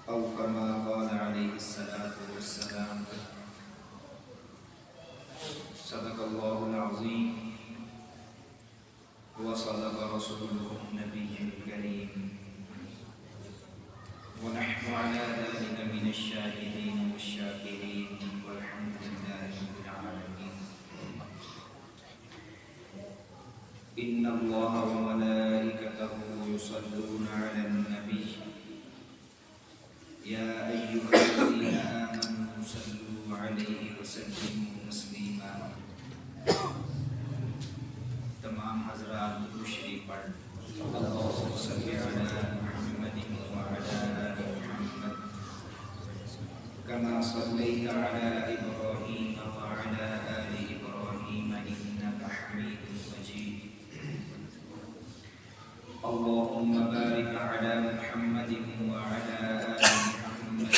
أو كما قال عليه الصلاة والسلام. صدق الله العظيم وصدق رسوله النبي الكريم ونحن على ذلك من الشاهدين والشاكرين والحمد لله رب العالمين. إن الله وملائكته يصلون على النبي يا أيها الذين آمنوا صلوا عليه وسلموا تسليما. تمام حضرات درود شریف پڑھ اللهم صل على محمد وعلى آل محمد كما صليت على إبراهيم وعلى آل إبراهيم إنك حميد مجيد. اللهم بارك على محمد وعلى آل محمد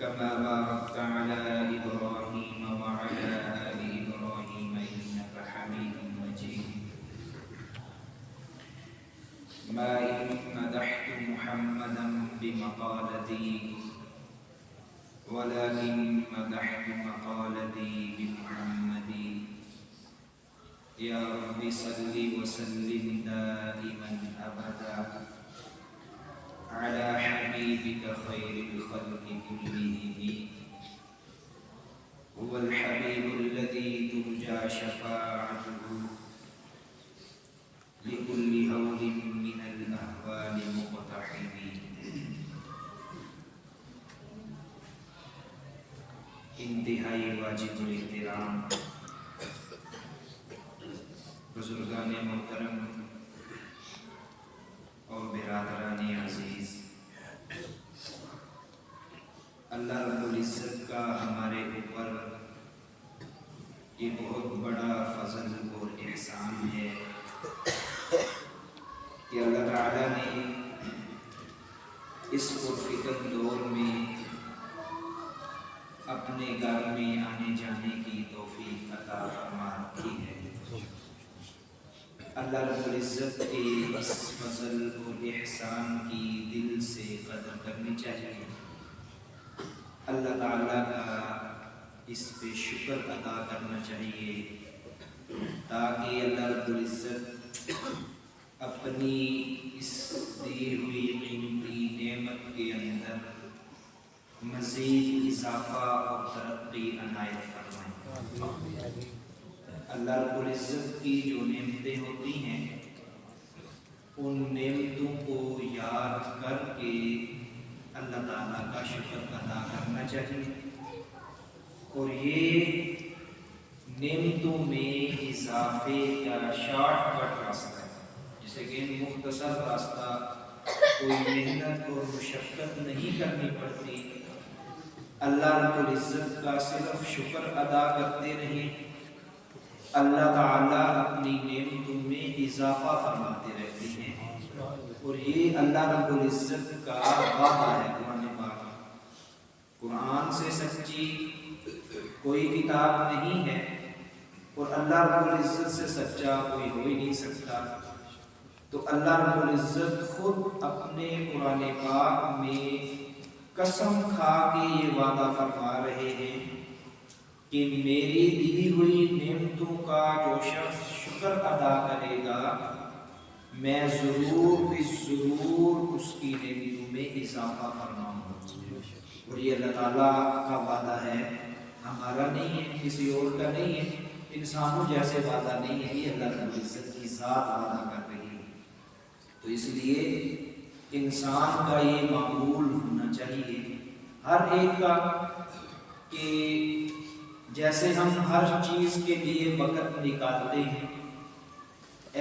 كما باركت على إبراهيم وعلى آل إبراهيم إنك حميد مجيد. ما إن مدحت محمدا بمقالتي ولكن مدحت مقالتي بمحمد. يا رب صل وسلم دائما أبدا على حبيبك خير الخلق كلهم. هو الحبيب الذي ترجى شفاعته لكل هول من الأهوال مقتحم. انتہائی واجب الاحترام بزرگان محترم اور برادران عزیز، اللہ رب العزت کا ہمارے اوپر یہ بہت بڑا فضل اور احسان ہے کہ اللہ تعالیٰ نے اس پرفتن دور میں اپنے گھر میں آنے جانے کی توفیق عطا فرما رکھی ہے. اللہ رب العزت کے اس فضل اور احسان کی دل سے قدر کرنی چاہیے. اللہ تعالیٰ کا اس پہ شکر ادا کرنا چاہیے تاکہ اللہ رب العزت اپنی اس دی ہوئی قیمتی نعمت کے اندر مزید اضافہ اور ترقی عنایت فرمائے. اللہ رب العزت کی جو نعمتیں ہوتی ہیں ان نعمتوں کو یاد کر کے اللہ تعالیٰ کا شکر ادا کرنا چاہیے اور یہ نعمتوں میں اضافے کا شارٹ کٹ راستہ ہے. جسے کہ مختصر راستہ، کوئی محنت اور مشقت نہیں کرنی پڑتی. اللہ رب العزت کا صرف شکر ادا کرتے رہیں، اللہ تعالیٰ اپنی نعمتوں میں اضافہ فرماتے رہتے ہیں. اور یہ اللہ رب العزت کا وعدہ ہے. قرآن سے سچی کوئی کتاب نہیں ہے اور اللہ رب العزت سے سچا کوئی ہو ہی نہیں سکتا. تو اللہ رب العزت خود اپنے قرآن پاک میں قسم کھا کے یہ وعدہ فرما رہے ہیں کہ میری دی ہوئی نعمتوں کا جو شخص شکر ادا کرے گا میں ضرور اس کی نعمتوں میں اضافہ فرماؤں گا. اور یہ اللہ تعالیٰ کا وعدہ ہے، ہمارا نہیں ہے، کسی اور کا نہیں ہے، انسانوں جیسے وعدہ نہیں ہے. یہ اللہ رب العزت کی ذات وعدہ کر رہی ہے. تو اس لیے انسان کا یہ معمول ہونا چاہیے ہر ایک کا کہ جیسے ہم ہر چیز کے لیے وقت نکالتے ہیں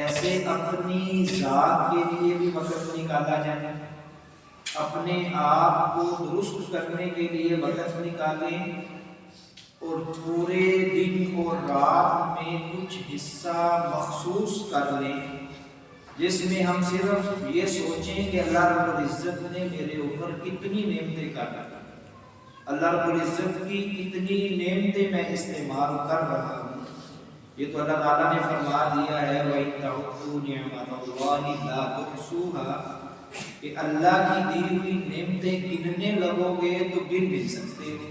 ایسے اپنی ذات کے لیے بھی وقت نکالا جائے. اپنے آپ کو درست کرنے کے لیے وقت نکالیں اور پورے دن اور رات میں کچھ حصہ مخصوص کر لیں جس میں ہم صرف یہ سوچیں کہ اللہ رب العزت نے میرے اوپر کتنی نعمتیں کر دی، اللہ رب العزت کی کتنی نعمتیں میں استعمال کر رہا ہوں. یہ تو اللہ تعالیٰ نے فرما دیا ہے وَإِن تَعُدُّوا نِعْمَتَ اللَّهِ لَا تُحْصُوهَا. کہ اللہ کی دی ہوئی نعمتیں گننے لگو گے تو گن نہیں سکتے ہو۔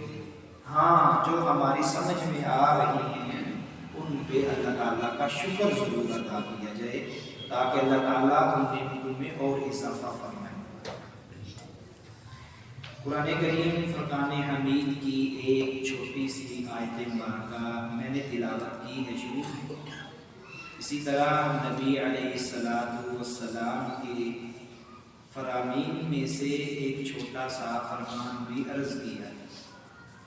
ہاں جو ہماری سمجھ میں آ رہی ہیں ان پہ اللہ تعالیٰ کا شکر ضرور ادا کیا جائے تاکہ اللہ تعالیٰ ان نعمتوں میں اور اضافہ فرمائے۔ قرآن کریم فرقان حمید کی ایک چھوٹی سی آیت مبارکہ میں نے تلاوت کی ہے شروع میں۔ اسی طرح نبی علیہ السلام کے فرامین میں سے ایک چھوٹا سا فرمان بھی عرض کیا ہے۔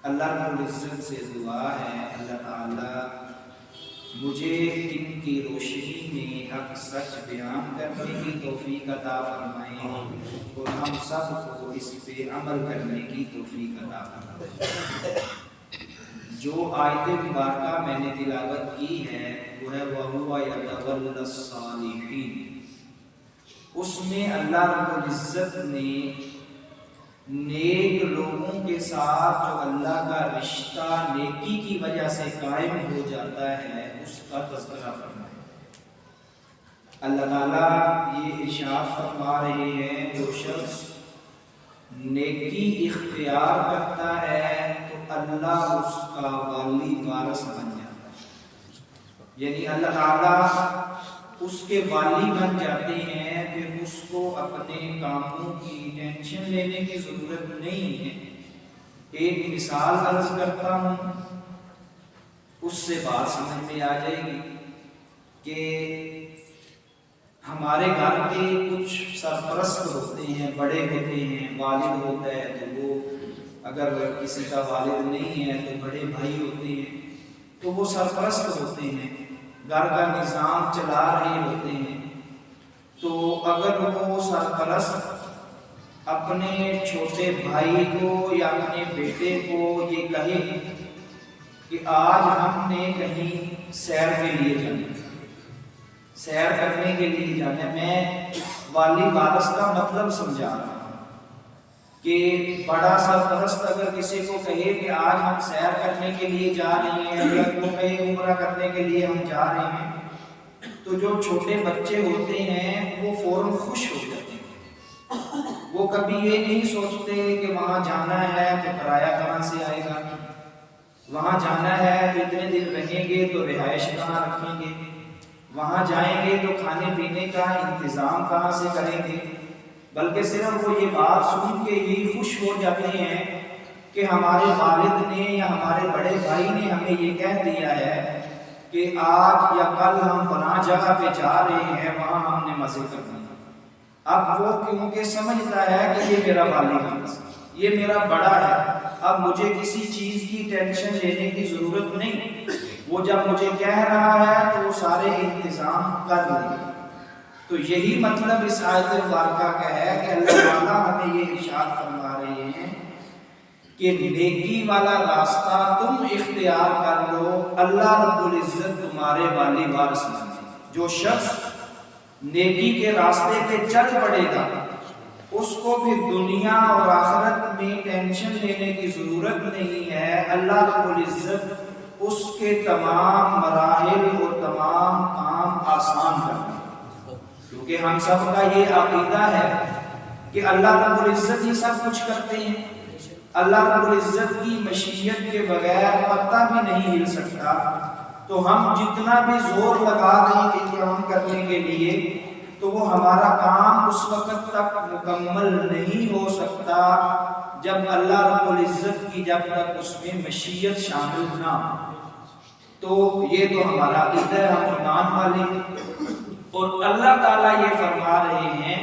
اللہ رب العزت سے دعا ہے اللہ تعالیٰ مجھے ان کی روشنی میں حق سچ بیان کرنے کی توفیق عطا فرمائے اور ہم سب کو اس پہ عمل کرنے کی توفیق عطا فرمائے۔ جو آیت مبارکہ میں نے تلاوت کی ہے وہ ہے وَهُوَ يَتَوَلَّى الصَّالِحِينَ۔ اس میں اللہ رب العزت نے نیک لوگوں کے ساتھ جو اللہ کا رشتہ نیکی کی وجہ سے قائم ہو جاتا ہے اس کا تذکرہ فرمایا۔ اللہ تعالیٰ یہ ارشاد فرما رہے ہیں جو شخص نیکی اختیار کرتا ہے تو اللہ اس کا والی وارث بن جاتا ہے، یعنی اللہ تعالیٰ اس کے والی بن جاتے ہیں، پھر اس کو اپنے کاموں کی ٹینشن لینے کی ضرورت نہیں ہے۔ ایک مثال عرض کرتا ہوں، اس سے بات سمجھ میں آ جائے گی کہ ہمارے گھر کے کچھ سرپرست ہوتے ہیں، بڑے ہوتے ہیں، والد ہوتا ہے تو وہ اگر کسی کا والد نہیں ہے تو بڑے بھائی ہوتے ہیں، تو وہ سرپرست ہوتے ہیں، گھر کا نظام چلا رہے ہوتے ہیں۔ تو اگر وہ سرپرست اپنے چھوٹے بھائی کو یا اپنے بیٹے کو یہ کہے کہ آج ہم نے کہیں سیر کے لیے جانا، سیر کرنے کے لیے جانا، میں والی وارث کا مطلب سمجھا رہا ہوں کہ بڑا سرپرست اگر کسی کو کہے کہ آج ہم سیر کرنے کے لیے جا رہے ہیں یا وہ کہیں عمرہ کرنے کے لیے ہم جا رہے ہیں تو جو چھوٹے بچے ہوتے ہیں وہ فوراً خوش ہو جاتے ہیں۔ وہ کبھی یہ نہیں سوچتے کہ وہاں جانا ہے تو کرایہ کہاں سے آئے گا، وہاں جانا ہے تو اتنے دن رہیں گے تو رہائش کہاں رکھیں گے، وہاں جائیں گے تو کھانے پینے کا انتظام کہاں سے کریں گے، بلکہ صرف وہ یہ بات سن کے ہی خوش ہو جاتے ہیں کہ ہمارے والد نے یا ہمارے بڑے بھائی نے ہمیں یہ کہہ دیا ہے کہ آج یا کل ہم فلاں جگہ پہ جا رہے ہیں، وہاں ہم نے مزے کرنے۔ اب وہ کیونکہ سمجھتا ہے کہ یہ میرا والد ہے، یہ میرا بڑا ہے، اب مجھے کسی چیز کی ٹینشن لینے کی ضرورت نہیں، وہ جب مجھے کہہ رہا ہے تو وہ سارے انتظام کر لیں۔ تو یہی مطلب اس آیت مبارکہ کا ہے کہ اللہ تعالیٰ ہمیں یہ ارشاد فرما رہے ہیں کہ نیکی والا راستہ تم اختیار کر لو، اللہ رب العزت تمہارے والی وارث بنے۔ جو شخص نیکی کے راستے پہ چل پڑے گا اس کو پھر دنیا اور آخرت میں ٹینشن لینے کی ضرورت نہیں ہے، اللہ رب العزت اس کے تمام مراحل اور تمام کام آسان کر دیں، کیونکہ ہم سب کا یہ عقیدہ ہے کہ اللہ رب العزت ہی سب کچھ کرتے ہیں۔ اللہ رب العزت کی مشیت کے بغیر پتہ بھی نہیں ہل سکتا، تو ہم جتنا بھی زور لگا دیں کہ کام کرنے کے لیے تو وہ ہمارا کام اس وقت تک مکمل نہیں ہو سکتا جب اللہ رب العزت کی جب تک اس میں مشیت شامل نہ ہو۔ تو یہ تو ہمارا عقیدہ ہے، ہم ایمان والے، اور اللہ تعالیٰ یہ فرما رہے ہیں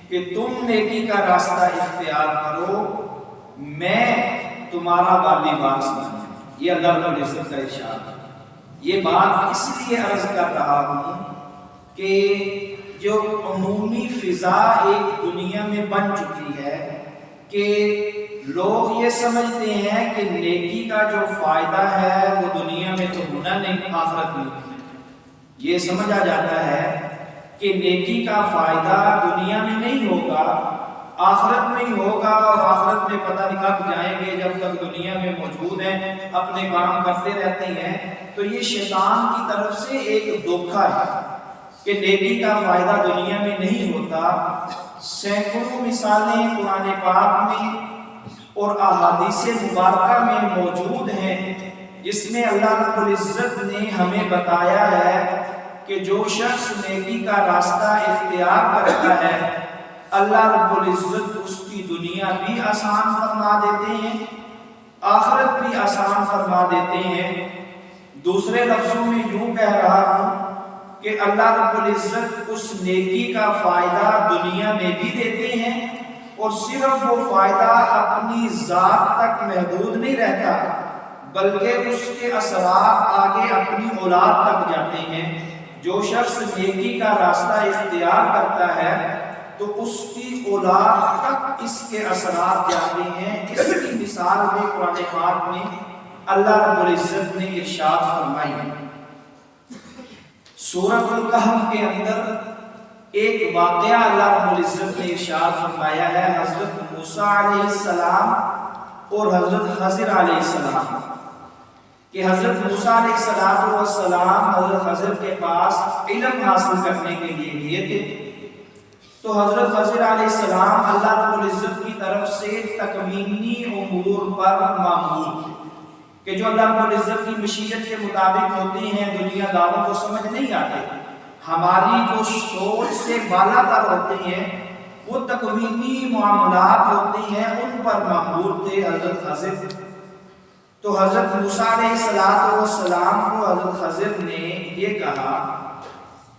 کہ تم نیکی کا راستہ اختیار کرو، میں تمہارا والی وارث بنوں۔ یہ اللہ رب العزت کا ارشاد ہے۔ یہ بات اس لیے عرض کر رہا ہوں کہ جو عمومی فضا ایک دنیا میں بن چکی ہے کہ لوگ یہ سمجھتے ہیں کہ نیکی کا جو فائدہ ہے وہ دنیا میں تو ہونا نہیں، آخرت میں ہونا۔ یہ سمجھا جاتا ہے کہ نیکی کا فائدہ دنیا میں نہیں ہوگا، آخرت میں ہی ہوگا، اور آخرت میں پتہ نہیں کب جائیں گے، جب تک دنیا میں موجود ہیں اپنے کام کرتے رہتے ہیں۔ تو یہ شیطان کی طرف سے ایک دھوکہ ہے کہ نیکی کا فائدہ دنیا میں نہیں ہوتا، سینکڑوں مثالیں قرآن پاک میں اور احادیث مبارکہ میں موجود ہیں جس میں اللہ رب العزت نے ہمیں بتایا ہے کہ جو شخص نیکی کا راستہ اختیار کرتا ہے اللہ رب العزت اس کی دنیا بھی آسان فرما دیتے ہیں، آخرت بھی آسان فرما دیتے ہیں۔ دوسرے لفظوں میں یوں کہہ رہا ہوں کہ اللہ رب العزت اس نیکی کا فائدہ دنیا میں بھی دیتے ہیں، اور صرف وہ فائدہ اپنی ذات تک محدود نہیں رہتا بلکہ اس کے اثرات آگے اپنی اولاد تک جاتے ہیں۔ جو شخص نیکی کا راستہ اختیار کرتا ہے تو اس کی اولاد تک اس کے اثرات جاتے ہیں۔ اس کی مثال میں قرآن پاک میں اللہ رب العزت نے ارشاد فرمائی ہے۔ سورۃ الکہف کے اندر ایک واقعہ اللہ رب العزت نے ارشاد فرمایا ہے، حضرت موسیٰ علیہ السلام اور حضرت خضر علیہ السلام، کہ حضرت موسیٰ علیہ السلام حضرت خضر کے پاس علم حاصل کرنے کے لیے گئے تھے، تو حضرت خضر علیہ السلام اللہ رب العزت کی طرف سے تکوینی امور پر مامور تھے کہ جو اللہ رب العزت کی مشیت کے مطابق ہوتے ہیں دنیا داروں کو سمجھ نہیں آتے، ہماری جو سوچ سے بالا تر ہوتے ہیں وہ تکوینی معاملات ہوتے ہیں، ان پر مامور تھے حضرت خضر۔ تو حضرت موسیٰ علیہ السلام کو حضرت خضر نے یہ کہا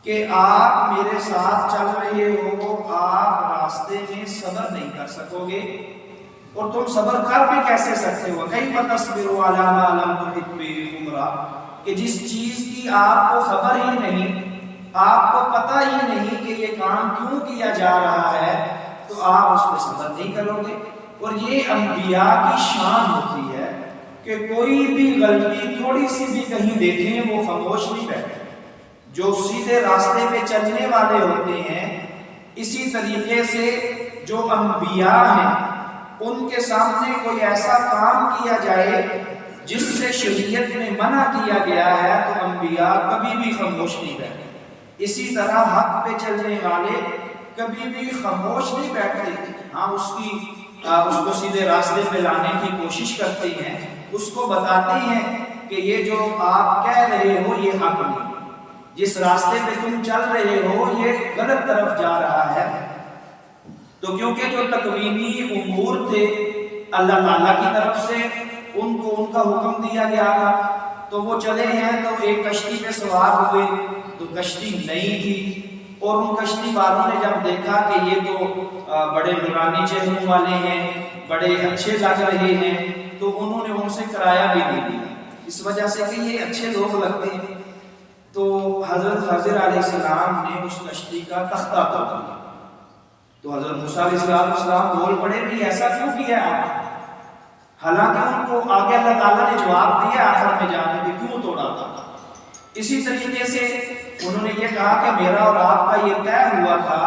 کہ آپ میرے ساتھ چل رہے ہو، آپ راستے میں صبر نہیں کر سکو گے، اور تم صبر کر بھی کیسے سکتے ہو؟ کیف تصبروا علی ما لم تحط بہ خبرا، کہ جس چیز کی آپ کو خبر ہی نہیں، آپ کو پتہ ہی نہیں کہ یہ کام کیوں کیا جا رہا ہے، تو آپ اس پہ صبر نہیں کرو گے۔ اور یہ انبیاء کی شان ہوتی ہے کہ کوئی بھی غلطی تھوڑی سی بھی کہیں دیکھیں وہ خاموش نہیں بیٹھتے، جو سیدھے راستے پہ چلنے والے ہوتے ہیں۔ اسی طریقے سے جو انبیاء ہیں ان کے سامنے کوئی ایسا کام کیا جائے جس سے شریعت میں منع کیا گیا ہے تو انبیاء کبھی بھی خاموش نہیں بیٹھتے۔ اسی طرح حق پہ چلنے والے کبھی بھی خاموش نہیں بیٹھتے، ہاں اس کو سیدھے راستے پہ لانے کی کوشش کرتے ہیں، اس کو بتاتے ہیں کہ یہ جو آپ کہہ رہے ہو یہ حق نہیں، جس راستے پہ تم چل رہے ہو یہ غلط طرف جا رہا ہے۔ تو کیونکہ جو تکوینی امور تھے اللہ تعالیٰ کی طرف سے ان کو ان کا حکم دیا گیا تھا، تو وہ چلے ہیں تو ایک کشتی پہ سوار ہوئے تو کشتی نئی تھی، اور ان کشتی والوں نے جب دیکھا کہ یہ تو بڑے نورانی چہروں والے ہیں، بڑے اچھے لگ رہے ہیں، تو انہوں نے ان سے کرایہ بھی دے دیا اس وجہ سے کہ یہ اچھے لوگ لگتے ہیں۔ تو حضرت خضر علیہ السلام نے اس کشتی کا تختہ توڑ دیا، تو حضرت موسیٰ علیہ السلام بول پڑے بھی ایسا کیوں کیا آپ؟ حالانکہ ان کو آگے اللہ تعالیٰ نے جواب دیا آخر میں جانے کہ کیوں توڑا تھا۔ اسی طریقے سے انہوں نے یہ کہا کہ میرا اور آپ کا یہ طے ہوا تھا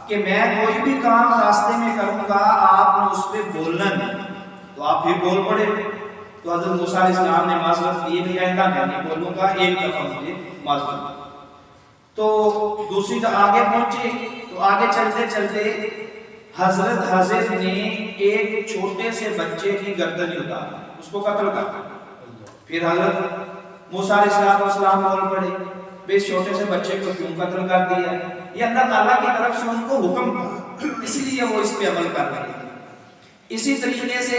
کہ میں کوئی بھی کام راستے میں کروں گا آپ نے اس پہ بولنا نہیں، تو آپ پھر بول پڑے۔ تو حضرت موسیٰ علیہ السلام نے معذرت کی بھی آئندہ میں نہیں بولوں گا، ایک دفعہ مجھے معذرت۔ تو دوسری طرف آگے پہنچے، تو آگے چلتے چلتے حضرت خضر نے ایک چھوٹے سے بچے کی گردن اتاری، اس کو قتل کر دیا۔ پھر حضرت موسیٰ علیہ السلام بول پڑے بے اس چھوٹے سے بچے کو کیوں قتل کر دیا؟ یہ اللہ تعالیٰ کی طرف سے ان کو حکم تھا، اس لیے وہ اس پہ عمل کر رہے تھے۔ اسی طریقے سے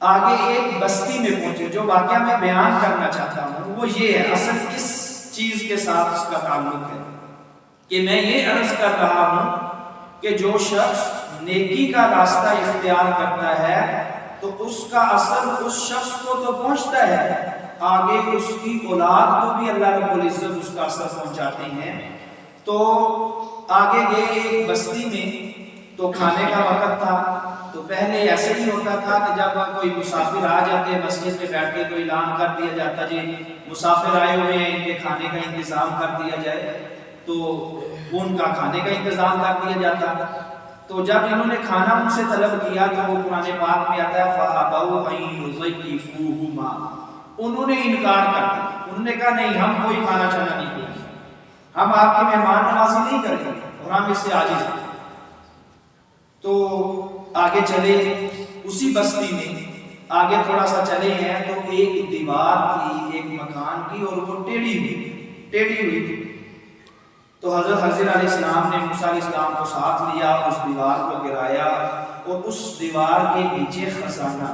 آگے ایک بستی میں پہنچے، جو واقعہ میں بیان کرنا چاہتا ہوں وہ یہ ہے، اصل کس چیز کے ساتھ اس کا تعلق ہے کہ میں یہ عرض کر رہا ہوں کہ جو شخص نیکی کا راستہ اختیار کرتا ہے تو اس کا اثر اس شخص کو تو پہنچتا ہے، آگے اس کی اولاد کو بھی اللہ رب العزت اس کا اثر پہنچاتے ہیں۔ تو آگے گئے ایک بستی میں، تو کھانے کا وقت تھا، تو پہلے ایسے ہی ہوتا تھا کہ جب کوئی مسافر آ جاتے مسجد پہ بیٹھ کے تو اعلان کر دیا جاتا جی مسافر آئے ہوئے ہیں، ان کے کھانے کا انتظام کر دیا جائے، تو ان کا کھانے کا انتظام کر دیا جاتا۔ تو جب انہوں نے کھانا ان سے طلب کیا تو وہ قرآن پاک میں آتا ہے فَأَبَوْا أَن يُضَيِّفُوهُمَا، انہوں نے انکار کر دیا، انہوں نے کہا نہیں ہم کوئی کھانا چھانا نہیں کھلائیں، ہم آپ کی مہمان نوازی نہیں کریں گے اور ہم اس سے عاجز ہیں۔ تو آگے چلے اسی بستی میں آگے تھوڑا سا چلے ہیں تو ایک دیوار تھی ایک مکان کی اور وہ ٹیڑھی ہوئی تھی. تو حضرت خضر علیہ السلام نے موسیٰ علیہ السلام کو ساتھ لیا, اس دیوار کو گرایا اور اس دیوار کے نیچے خزانہ,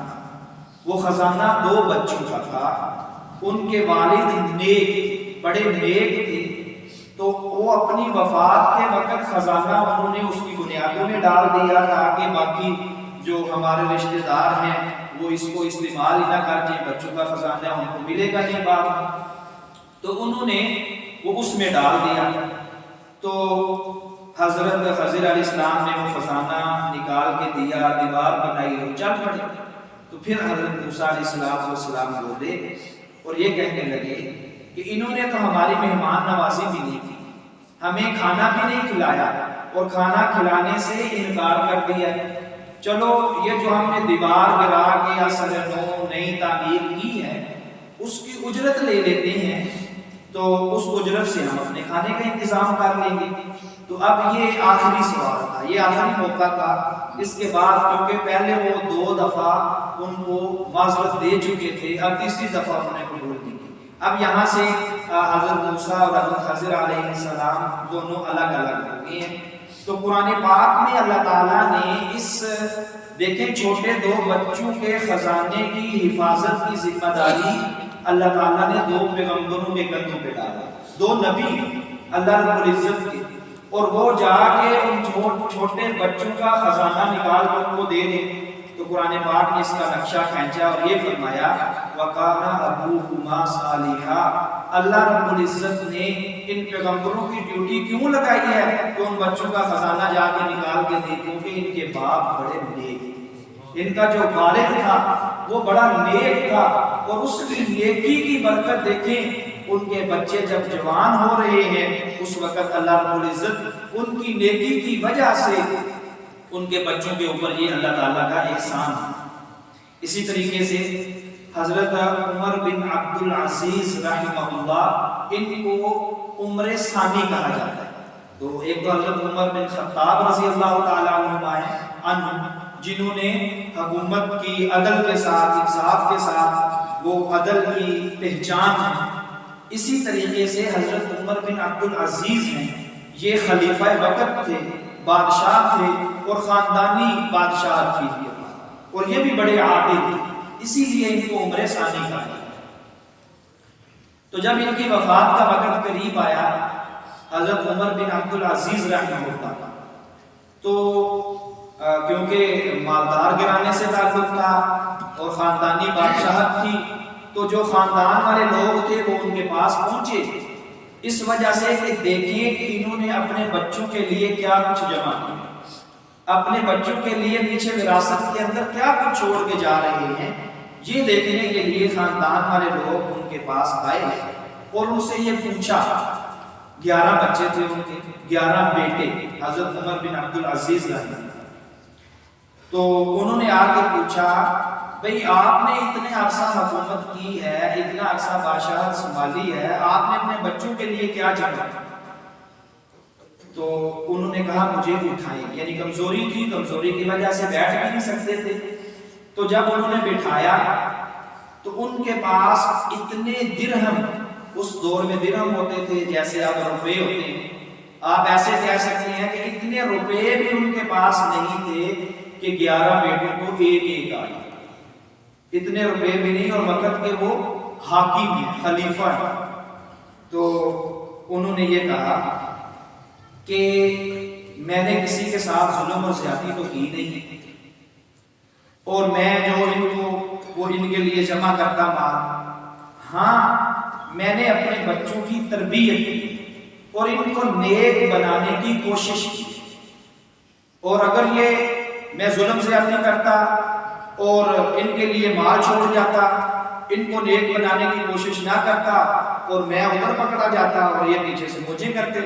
وہ خزانہ 2 بچوں کا تھا. ان کے والد نیک بڑے نیک تھے, تو وہ اپنی وفات کے وقت خزانہ انہوں نے اس کی بنیادوں میں ڈال دیا تاکہ باقی جو ہمارے رشتہ دار ہیں وہ اس کو استعمال ہی نہ کر جائیں, بچوں کا خزانہ ان کو ملے گا نہیں بعد. تو انہوں نے وہ اس میں ڈال دیا. تو حضرت خضر علیہ السلام نے وہ خزانہ نکال کے دیا, دیوار بنائی اور چل پڑے. تو پھر حضرت موسیٰ علیہ السلام بولے اور یہ کہنے لگے کہ انہوں نے تو ہماری مہمان نوازی بھی نہیں کی, ہمیں کھانا بھی نہیں کھلایا اور کھانا کھلانے سے انکار کر دیا. چلو یہ جو ہم نے دیوار گرا کے اثر نو نئی تعمیر کی ہے اس کی اجرت لے لیتے ہیں, تو اس اجرت سے ہم اپنے کھانے کا انتظام کر لیں گے. تو اب یہ آخری سوال تھا, یہ آخری موقع تھا. اس کے بعد کیونکہ پہلے وہ 2 دفعہ ان کو معذرت دے چکے تھے, اب تیسری دفعہ انہوں نے قبول نہیں کی. اب یہاں سے حضرت موسیٰ اور حضرت خضر علیہ السلام دونوں الگ الگ ہو گئے ہیں. تو قرآن پاک میں اللہ تعالیٰ نے اس دیکھیں چھوٹے 2 بچوں کے خزانے کی حفاظت کی ذمہ داری اللہ تعالیٰ نے 2 پیغمبروں کے کندھوں پہ ڈالا, 2 نبی اللہ رب العزت کے, اور وہ جا کے ان چھوٹے بچوں کا خزانہ نکال کر ان کو دے دیں. تو قرآن پاک نے اس کا نقشہ کھینچا اور یہ فرمایا وَقَانَ أَبُوهُمَا صَالِحًا. اللہ رب العزت نے ان پیغمبروں کی ڈیوٹی کیوں لگائی ہے کہ ان بچوں کا خزانہ جا کے نکال کے دیں, کیونکہ ان کے باپ بڑے نیک تھے, ان کا جو والد تھا وہ بڑا نیک تھا, اور اس کی نیکی کی برکت دیکھیں ان کے بچے جب جوان ہو رہے ہیں اس وقت اللہ رب العزت ان کی نیکی کی وجہ سے ان کے بچوں کے اوپر یہ اللہ تعالیٰ کا احسان ہے. اسی طریقے سے حضرت عمر بن عبد العزیز رحمہ اللہ, ان کو عمر ثانی کہا جاتا ہے. تو ایک تو حضرت عمر بن خطاب رضی اللہ تعالیٰ عنہ جنہوں نے حکومت کی عدل کے ساتھ انصاف کے ساتھ وہ عدل کی پہچان ہے. اسی طریقے سے حضرت عمر بن عبد العزیز ہیں, یہ خلیفہ وقت تھے, بادشاہ تھے اور خاندانی بادشاہ تھی, اور یہ بھی بڑے عادل تھے, اسی لیے ان کو عمر ثانی کہا گیا. تو جب ان کی وفات کا وقت قریب آیا حضرت عمر بن عبد العزیز رحمہ اللہ, تو کیونکہ مالدار گھرانے سے تعلق تھا اور خاندانی بادشاہت تھی, تو جو خاندان والے لوگ تھے وہ ان کے پاس پہنچے اس وجہ سے کہ دیکھیں کہ انہوں نے اپنے بچوں کے لیے کیا کچھ جمع کیا, اپنے بچوں کے لیے پیچھے وراثت کے اندر کیا کچھ چھوڑ کے جا رہے ہیں. یہ دیکھنے کے لیے خاندان والے لوگ ان کے پاس آئے اور ان سے یہ پوچھا. 11 بچے تھے ان کے, 11 بیٹے حضرت عمر بن عبد العزیز رحمہ اللہ. تو انہوں نے آ کے پوچھا بھئی آپ نے اتنے عرصہ حکومت کی ہے, اتنا عرصہ بادشاہت سنبھالی ہے, آپ نے اپنے بچوں کے لیے کیا جمع کیا؟ تو انہوں نے کہا مجھے اٹھائیں, یعنی کمزوری تھی, کمزوری کی وجہ سے بیٹھ بھی نہیں سکتے تھے. تو جب انہوں نے بٹھایا تو ان کے پاس اتنے درہم, اس دور میں درہم ہوتے تھے جیسے اب روپے ہوتے ہیں, آپ ایسے کہہ سکتے ہیں کہ اتنے روپے بھی ان کے پاس نہیں تھے کہ 11 بیٹوں کو ایک ایک آئے, اتنے روپے بھی نہیں, اور وقت کے وہ حاکم ہیں, خلیفہ ہیں. تو انہوں نے یہ کہا کہ میں نے کسی کے ساتھ ظلم اور زیادتی تو کی نہیں, اور میں جو ان کو وہ ان کے لیے جمع کرتا مال, ہاں میں نے اپنے بچوں کی تربیت کی اور ان کو نیک بنانے کی کوشش کی, اور اگر یہ میں ظلم زیادتی کرتا اور ان کے لیے مال چھوڑ جاتا, ان کو نیک بنانے کی کوشش نہ کرتا اور میں ادھر پکڑا جاتا اور یہ پیچھے سے مجھے کرتے,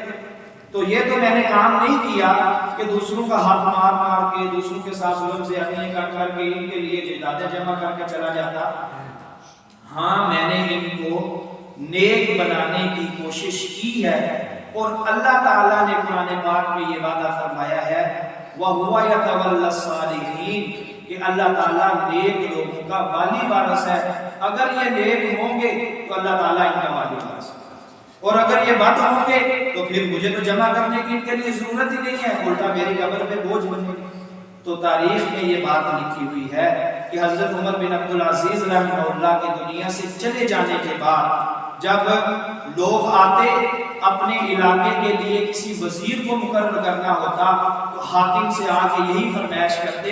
تو یہ تو میں نے کام نہیں کیا کہ دوسروں کا ہاتھ مار مار کے, دوسروں کے ساتھ ظلم زیادتی کر کر کے ان کے لیے جائیدادیں جمع کر کے چلا جاتا. ہاں میں نے ان کو نیک بنانے کی کوشش کی ہے, اور اللہ تعالیٰ نے قرآن پاک میں یہ وعدہ فرمایا ہے وَهُوَ يَتَوَلَّى الصَّالِحِينَ کہ اللہ تعالیٰ نیک لوگوں کا والی وارث ہے۔ اگر یہ نیک ہوں گے تو اللہ تعالیٰ ان کا والی وارث ہے، اور اگر یہ بد ہوں گے تو پھر مجھے تو جمع کرنے کی ان کے لیے ضرورت ہی نہیں ہے، الٹا میری قبر پہ بوجھ بنے۔ تو تاریخ میں یہ بات لکھی ہوئی ہے کہ حضرت عمر بن عبدالعزیز رحمہ اللہ کے دنیا سے چلے جانے کے بعد جب لوگ آتے اپنے علاقے کے لیے کسی وزیر کو مقرر کرنا ہوتا تو حاکم سے آ کے یہی فرمائش کرتے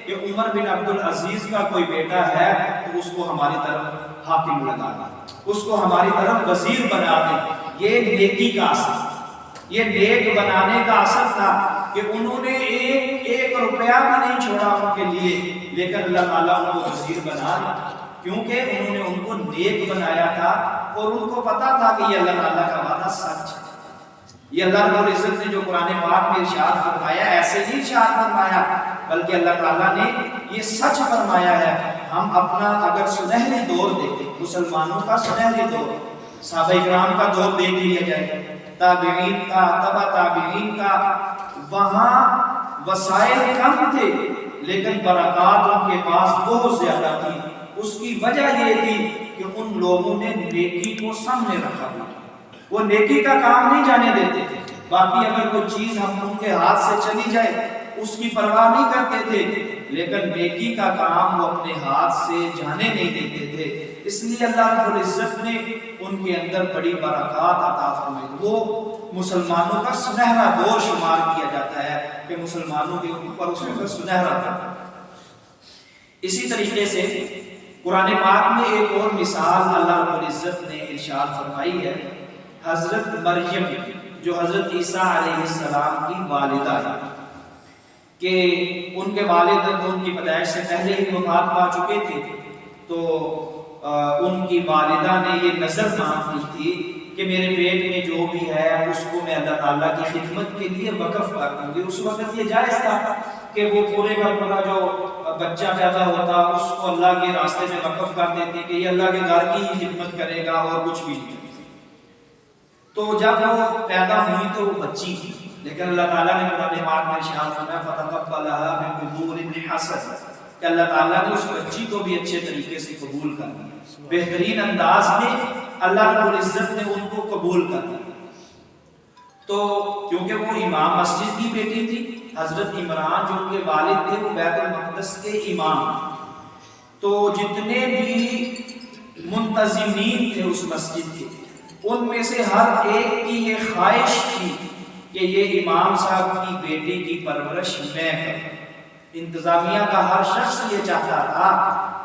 کہ عمر بن عبدالعزیز کا کوئی بیٹا ہے تو اس کو ہماری طرف حاکم لگا دیں، اس کو ہماری طرف وزیر بنا دیں۔ یہ نیکی کا اثر، یہ نیک بنانے کا اثر تھا کہ انہوں نے ایک روپیہ بھی نہیں چھوڑا ان کے لیے، لیکن اللہ تعالیٰ ان کو وزیر بنا دیا، کیونکہ انہوں نے ان کو نیک بنایا تھا اور ان کو پتا تھا کہ یہ اللہ تعالیٰ کا وعدہ سچ ہے۔ یہ اللہ رب العزت نے جو قرآن پاک میں ارشاد فرمایا ایسے ہی ارشاد فرمایا، بلکہ اللہ تعالیٰ نے یہ سچ فرمایا ہے۔ ہم اپنا اگر سنہری دور دیکھیں، مسلمانوں کا سنہری دور، صحابہ کرام کا دور دیکھ لیا جائے، تابعین کا، تبع تابعین کا، وہاں وسائل کم تھے لیکن برکات ان کے پاس بہت زیادہ تھی۔ اس کی وجہ یہ تھی کہ ان لوگوں نے نیکی کو سامنے رکھا ہوا، وہ نیکی کا کام نہیں جانے دیتے تھے۔ باقی اگر کوئی چیز ہم ان کے ہاتھ سے چلی جائے اس کی پرواہ نہیں کرتے تھے، لیکن نیکی کا کام وہ اپنے ہاتھ سے جانے نہیں دیتے تھے۔ اس لیے اللہ رب العزت نے ان کے اندر بڑی برکات عطا فرمائی۔ وہ مسلمانوں کا سنہرا دور شمار کیا جاتا ہے کہ مسلمانوں کے اوپر اس وقت سنہرا تھا۔ اسی طریقے سے قرآن پاک میں ایک اور مثال اللہ رب العزت نے ارشاد فرمائی ہے، حضرت مریم جو حضرت عیسیٰ علیہ السلام کی والدہ ہے، کہ ان کے والد ان کی پیدائش سے پہلے ہی وفات پا چکے تھے، تو ان کی والدہ نے یہ نظر مانگ لی تھی کہ میرے پیٹ میں جو بھی ہے اس کو میں اللہ تعالیٰ کی خدمت کے لیے وقف کر دوں گی۔ اس وقت یہ جائز تھا کہ وہ پورے کا پورا جو بچہ پیدا ہوتا اس کو اللہ کے راستے میں وقف کر دیتے کہ یہ اللہ کے گھر کی ہی خدمت کرے گا اور کچھ بھی نہیں۔ تو جب وہ پیدا ہوئی تو وہ بچی تھی، لیکن اللہ تعالیٰ نے قرآن پاک میں ارشاد فرمایا فَتَقَبَّلَهَا بِقُبُولٍ حَسَنٍ کہ اللہ تعالیٰ نے اس بچی کو بھی اچھے طریقے سے قبول کر لیا، بہترین انداز میں اللہ رب العزت نے ان کو قبول کر لیا۔ تو کیونکہ وہ امام مسجد کی بیٹی تھی، حضرت عمران جو ان کے والد تھے وہ بیت المقدس کے امام، تو جتنے بھی منتظمین تھے اس مسجد کے ان میں سے ہر ایک کی یہ خواہش تھی کہ یہ امام صاحب کی بیٹی کی پرورش میں کروں۔ انتظامیہ کا ہر شخص یہ چاہتا تھا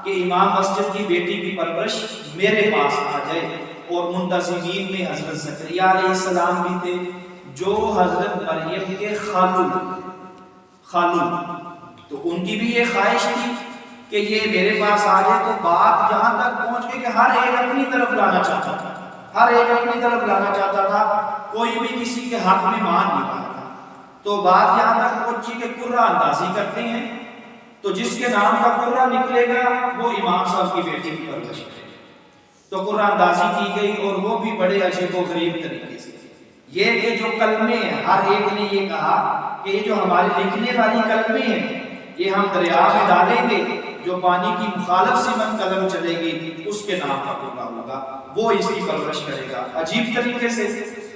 کہ امام مسجد کی بیٹی کی پرورش میرے پاس آ جائے، اور منتظمین میں حضرت زکریہ علیہ السلام بھی تھے جو حضرت مریم کے خالو، تو ان کی بھی یہ خواہش تھی کہ یہ میرے پاس آ جائے۔ تو بات یہاں تک پہنچ گئی کہ ہر ایک اپنی طرف لانا چاہتا تھا، ہر ایک اپنی طرف لانا چاہتا تھا، کوئی بھی کسی کے حق میں مان نہیں پاتا تھا۔ تو بات یہاں تک پہنچی کہ قرہ اندازی کرتے ہیں، تو جس کے نام کا قرہ نکلے گا وہ امام صاحب کی بیٹی کی پرورش کرے۔ تو قرہ اندازی کی گئی اور وہ بھی بڑے عجیب و غریب طریقے سے، یہ کہ جو کلمے ہیں ہر ایک نے یہ کہا کہ یہ جو ہمارے لکھنے والی کلمے ہیں یہ ہم دریا میں ڈالیں گے، جو پانی کی مخالف سمت قلم چلے گی اس کے نام کا قرہ ہوگا، وہ اس کی پرورش کرے گا۔ عجیب طریقے سے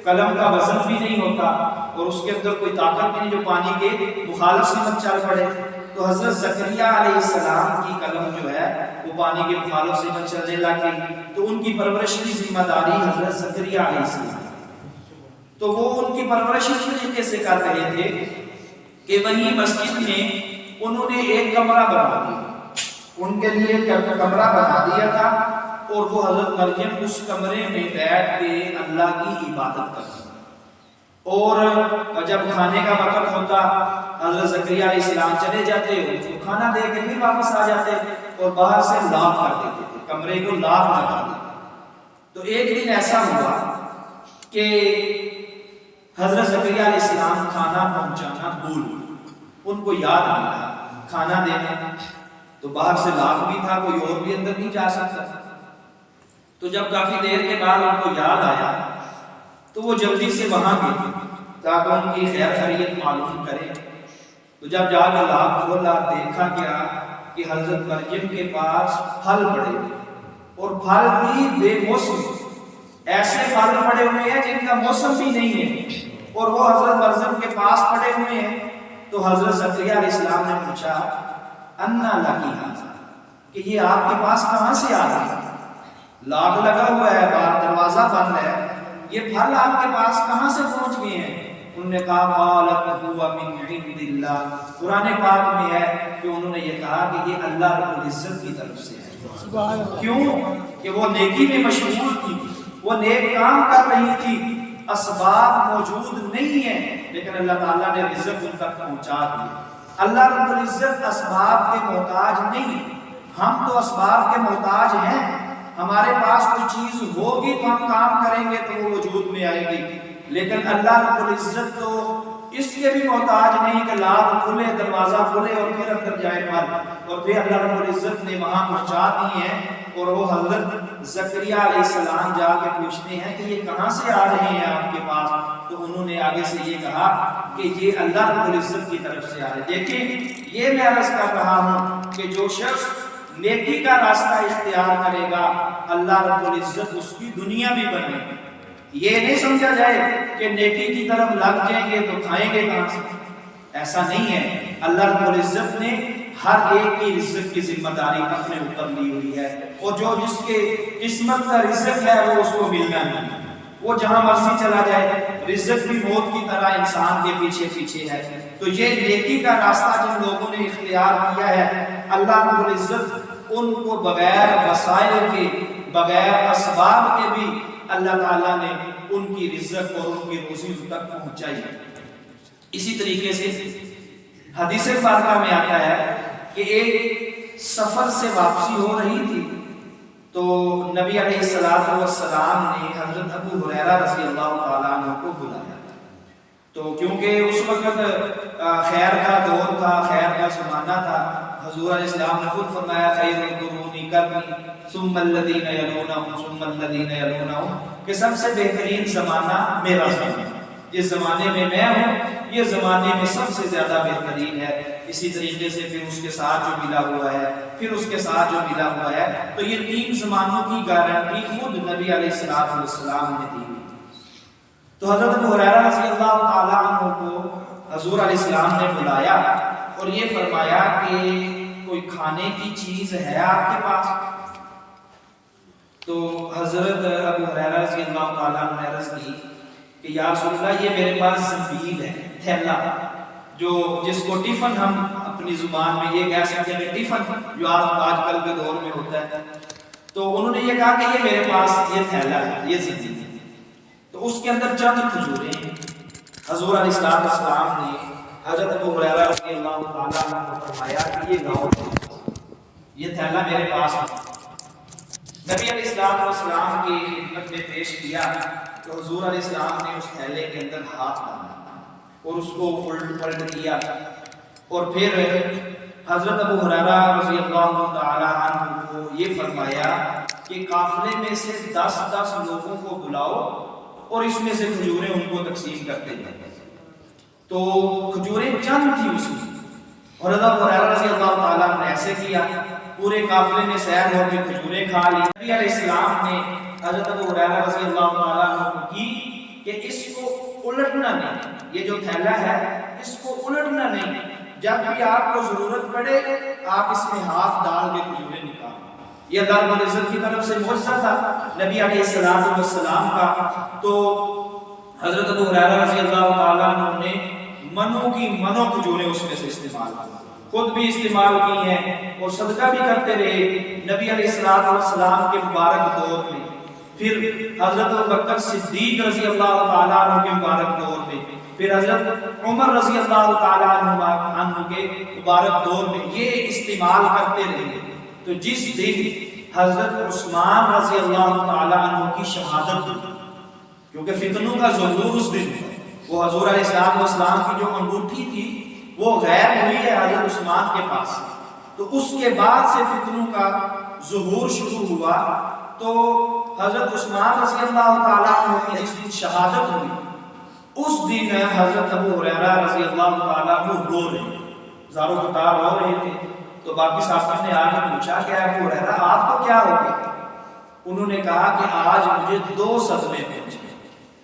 قلم کا وزن بھی نہیں ہوتا اور اس کے اندر کوئی طاقت بھی نہیں جو پانی کے مخالف سمت چل پڑے۔ تو حضرت زکریہ علیہ السلام کی قلم جو ہے وہ پانی کے مخالف سمت چلنے لگ گئی، تو ان کی پرورش کی ذمہ داری حضرت زکریہ علیہ السلام، تو وہ ان کی پرورش اس طریقے سے کر رہے تھے کہ وہیں مسجد میں انہوں نے ایک کمرہ بنا دیا، ان کے لیے کمرہ بنا دیا تھا، اور وہ حضرت مریم اس کمرے میں بیٹھ کے اللہ کی عبادت کرتی، اور جب کھانے کا وقت ہوتا حضرت زکریہ علیہ السلام چلے جاتے، ان کو کھانا دے کے پھر واپس آ جاتے اور باہر سے لاک کر دیتے تھے، کمرے کو لاک لگا دیتے۔ تو ایک دن ایسا ہوا کہ حضرت زکریہ علیہ السلام کھانا پہنچانا بھول گئے، ان کو یاد نہیں رہا کھانا دینا، تو باہر سے لاک بھی تھا، کوئی اور بھی اندر نہیں جا سکتا تھا۔ تو جب کافی دیر کے بعد ان کو یاد آیا تو وہ جلدی سے وہاں گئے تاکہ ان کی خیر خیریت معلوم کریں۔ تو جب جا کے لاک کھولا دیکھا گیا کہ حضرت مریم کے پاس پھل پڑے ہوئے، اور پھل بھی بے موسم، ایسے پھل پڑے ہوئے ہیں جن کا موسم بھی نہیں ہے، اور وہ حضرت مریم کے پاس پڑے ہوئے ہیں۔ تو حضرت زکریا علیہ السلام نے پوچھا انا لکی ھذا، کہ یہ آپ کے پاس کہاں سے آ گئے؟ لاک لگا ہوا ہے، باہر دروازہ بند ہے، یہ پھل آپ کے پاس کہاں سے پہنچ گئے ہیں؟ انہوں نے کہا قالت هو من عند اللہ، قرآن پاک میں ہے کہ انہوں نے یہ کہا کہ یہ اللہ رب العزت کی طرف سے ہے۔ کیوں کہ وہ نیکی میں مشغول تھی، وہ نیک کام کر رہی تھی، اسباب موجود نہیں ہیں، لیکن اللہ تعالیٰ نے رزق ان تک پہنچا دی۔ اللہ رب العزت اسباب کے محتاج نہیں، ہم تو اسباب کے محتاج ہیں۔ ہمارے پاس کوئی چیز ہوگی تو ہم کام کریں گے تو وہ وجود میں آئے گی، لیکن اللہ رب العزت تو اس کے بھی محتاج نہیں کہ لاک کھلے، دروازہ کھلے اور پھر اندر جائے پھل، اور پھر اللہ رب العزت نے وہاں پہنچا دی ہیں۔ اور وہ حضرت زکریا علیہ السلام جا کے پوچھتے ہیں کہ یہ کہاں سے آ رہے ہیں آپ کے پاس؟ تو انہوں نے آگے سے یہ کہا کہ یہ اللہ رب العزت کی طرف سے آ رہے۔ دیکھیں یہ میں عرض کر رہا ہوں کہ جو شخص نیکی کا راستہ اختیار کرے گا اللہ رب العزت اس کی دنیا بھی بنائے گا۔ یہ نہیں سمجھا جائے کہ نیکی کی طرف لگ جائیں گے تو کھائیں گے کہاں سے، ایسا نہیں ہے۔ اللہ رب العزت نے ہر ایک کی رزق کی ذمہ داری اپنے اوپر لی ہوئی ہے، اور جو جس کے قسمت کا رزق ہے وہ اس کو ملنا نہیں، وہ جہاں مرضی چلا جائے، رزق بھی موت کی طرح انسان کے پیچھے پیچھے ہے۔ تو یہ نیکی کا راستہ جن لوگوں نے اختیار کیا ہے، اللہ رب العزت ان کو بغیر وسائل کے، بغیر اسباب کے بھی اللہ تعالیٰ نے ان کی رزق اور ان کی روزی تک پہنچائی۔ اسی طریقے سے حدیث پاکہ میں آتا ہے کہ ایک سفر سے واپسی ہو رہی تھی تو نبی علیہ السلام نے حضرت ابو ہریرہ رضی اللہ تعالیٰ عنہ کو بلایا۔ تو کیونکہ اس وقت خیر کا دور تھا، خیر کا زمانہ تھا، حضور علیہ السلام نے خود فرمایا خیر القرون قرنی ثم الذین یلونہم ثم الذین یلونہم، کہ سب سے بہترین زمانہ میرا زمانہ، جس زمانے میں میں ہوں یہ زمانے میں سب سے زیادہ بہترین ہے۔ اسی طریقے سے پھر اس کے ساتھ جو ملا ہوا ہے، پھر اس کے ساتھ جو ملا ہوا ہے، تو یہ تین زمانوں کی گارنٹی خود نبی علیہ السلام نے دی۔ تو حضرت ابو ہریرہ رضی اللہ تعالیٰ عنہ کو حضور علیہ السلام نے بلایا اور یہ فرمایا کہ کوئی کھانے کی چیز ہے آپ کے پاس؟ تو حضرت ابو ہریرہ رضی اللہ تعالیٰ عنہ نے عرض کی کہ یا رسول اللہ یہ میرے پاس زنبیل ہے، تھیلا، جو جس کو ٹفن ہم اپنی زبان میں یہ کہہ سکتے ہیں ٹفن جو آج کل کے دور میں ہوتا ہے۔ تو انہوں نے یہ کہا کہ یہ میرے پاس یہ تھیلا ہے، یہ زنبیل ہے، تو اس کے اندر چند کھجوریں۔ حضور علیہ السلام نے حضرت ابو ہریرہ رضی اللہ تعالیٰ عنہ کو فرمایا کہ یہ لاؤ، یہ تھیلا میرے پاس ہے۔ نبی علیہ السلام کی خدمت میں پیش کیا تو حضور علیہ السلام نے اس تھیلے کے اندر ہاتھ ڈالا اور اس کو پلٹ کیا، اور پھر حضرت ابو ہریرہ رضی اللہ تعالیٰ عنہ کو یہ فرمایا کہ قافلے میں سے 10 لوگوں کو بلاؤ اور اس میں سے کھجوریں ان کو تقسیم کرتے جائیں۔ تو کھجوریں چند تھی اس میں، اور حضرت ابو ہریرہ رضی اللہ تعالیٰ نے ایسے کیا، پورے قافلے میں سیر ہو کے کھجوریں کھا لی۔ نبی علیہ السلام نے حضرت ابو ہریرہ رضی اللہ تعالیٰ عنہ کو کی کہ اس کو الٹنا نہیں، یہ جو تھیلا ہے اس کو الٹنا نہیں، جب بھی آپ کو ضرورت پڑے آپ اس میں ہاتھ ڈال کے کھجوریں نکالیں۔ یہ اللہ رب العزت کی طرف سے معجزہ تھا نبی علیہ السلام کا۔ تو حضرت ابو ہریرہ رضی اللہ تعالیٰ عنہ نے منوں کھجوریں اس میں سے استعمال کی، خود بھی استعمال کی ہیں اور صدقہ بھی کرتے رہے نبی علیہ السلام کے مبارک دور میں، پھر حضرت ابوبکر صدیق رضی اللہ تعالیٰ عنہ کے مبارک دور میں، پھر حضرت عمر رضی اللہ تعالیٰ عنہ کے مبارک دور میں یہ استعمال کرتے رہے۔ تو جس دن حضرت عثمان رضی اللہ تعالیٰ عنہ کی شہادت ہوئی، کیونکہ فتنوں کا ظہور اس دن ہے، وہ حضور علیہ السلام کی جو انگوٹھی تھی وہ غائب ہوئی ہے حضرت عثمان کے پاس، تو اس کے بعد سے فتنوں کا ظہور شروع ہوا۔ تو حضرت عثمان رضی اللہ تعالیٰ عنہ کی جس دن شہادت ہوئی اس دن حضرت ابو ہریرہ رضی اللہ تعالیٰ عنہ رو رہے ہیں، زارو کتاب ہو رہے تھے تو باقی صحابہ نے آگے پوچھا کہ ابو ہریرہ آپ کو کیا ہو گیا؟ انہوں نے کہا کہ آج مجھے 2 صدمے پہنچے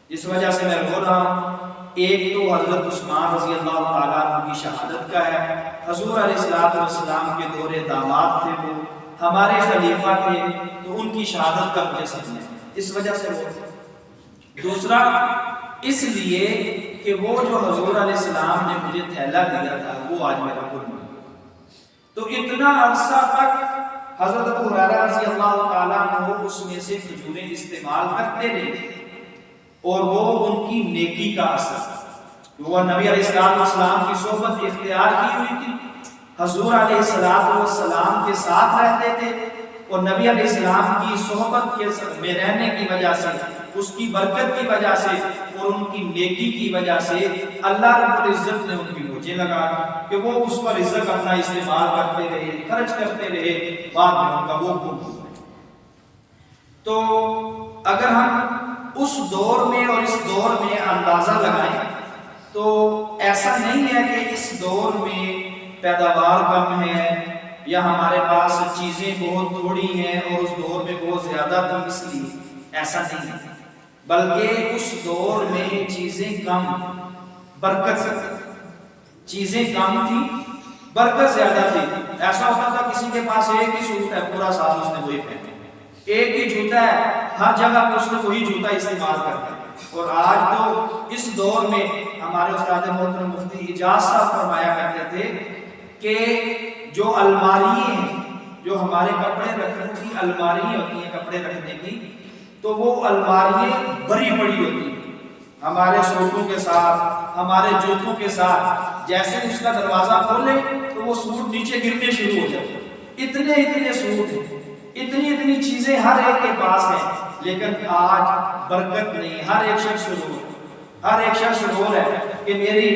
جس وجہ سے میں رو رہا ہوں۔ ایک تو حضرت عثمان رضی اللہ تعالیٰ عنہ کی شہادت کا ہے، حضور علیہ السلام کے دور داماد تھے، وہ ہمارے خلیفہ تھے، تو ان کی شہادت کا مجھے صدمہ ہے، اس وجہ سے رو رہا ہوں۔ دوسرا اس لیے کہ وہ جو حضور علیہ السلام نے مجھے تھیلا دیا تھا وہ آج میرا گم ہو گیا۔ تو اتنا عرصہ تک حضرت ابو ہریرہ رضی اللہ تعالیٰ عنہ اس میں سے کھجوریں استعمال کرتے رہے، اور وہ ان کی نیکی کا اثر، وہ نبی علیہ السلام کی صحبت اختیار کی ہوئی تھی، حضور علیہ السلام کے ساتھ رہتے تھے، اور نبی علیہ السلام کی صحبت کے میں رہنے کی وجہ سے، اس کی برکت کی وجہ سے اور ان کی نیکی کی وجہ سے اللہ رب العزت نے ان کی موجے لگا کہ وہ اس پر رزق اپنا استعمال کرتے رہے، خرچ کرتے رہے، بعد میں ان کا وہ گم ہو گیا۔ تو اگر ہم اس دور میں اور اس دور میں اندازہ لگائیں تو ایسا نہیں ہے کہ اس دور میں پیداوار کم ہے یا ہمارے پاس چیزیں بہت تھوڑی ہیں اور اس دور میں بہت زیادہ تھی اس لیے، ایسا نہیں ہے، بلکہ اس دور میں چیزیں کم، برکت سے چیزیں کم تھی، برکت زیادہ تھی۔ ایسا ہوتا تھا کسی کے پاس ایک ہی سوٹ ہے، پورا سال اس نے وہی پہنا، ایک ہی جوتا ہے، ہر جگہ پہ اس نے وہی جوتا استعمال کرتا ہے۔ اور آج تو اس دور میں ہمارے استاد محترم مفتی اجاز صاحب فرمایا کرتے تھے کہ جو الماریاں ہیں، جو ہمارے کپڑے رکھنے کی الماریاں ہوتی ہیں کپڑے رکھنے کی، تو وہ الماریاں بڑی بڑی ہوتی ہیں، ہمارے سوٹوں کے ساتھ، ہمارے جوتوں کے ساتھ، جیسے اس کا دروازہ کھولے تو وہ سوٹ نیچے گرنے شروع ہو جاتے ہیں، اتنے سوٹ ہیں، اتنی چیزیں ہر ایک کے پاس ہیں، لیکن آج برکت نہیں، ہر ایک شخص رو رہا ہے کہ میری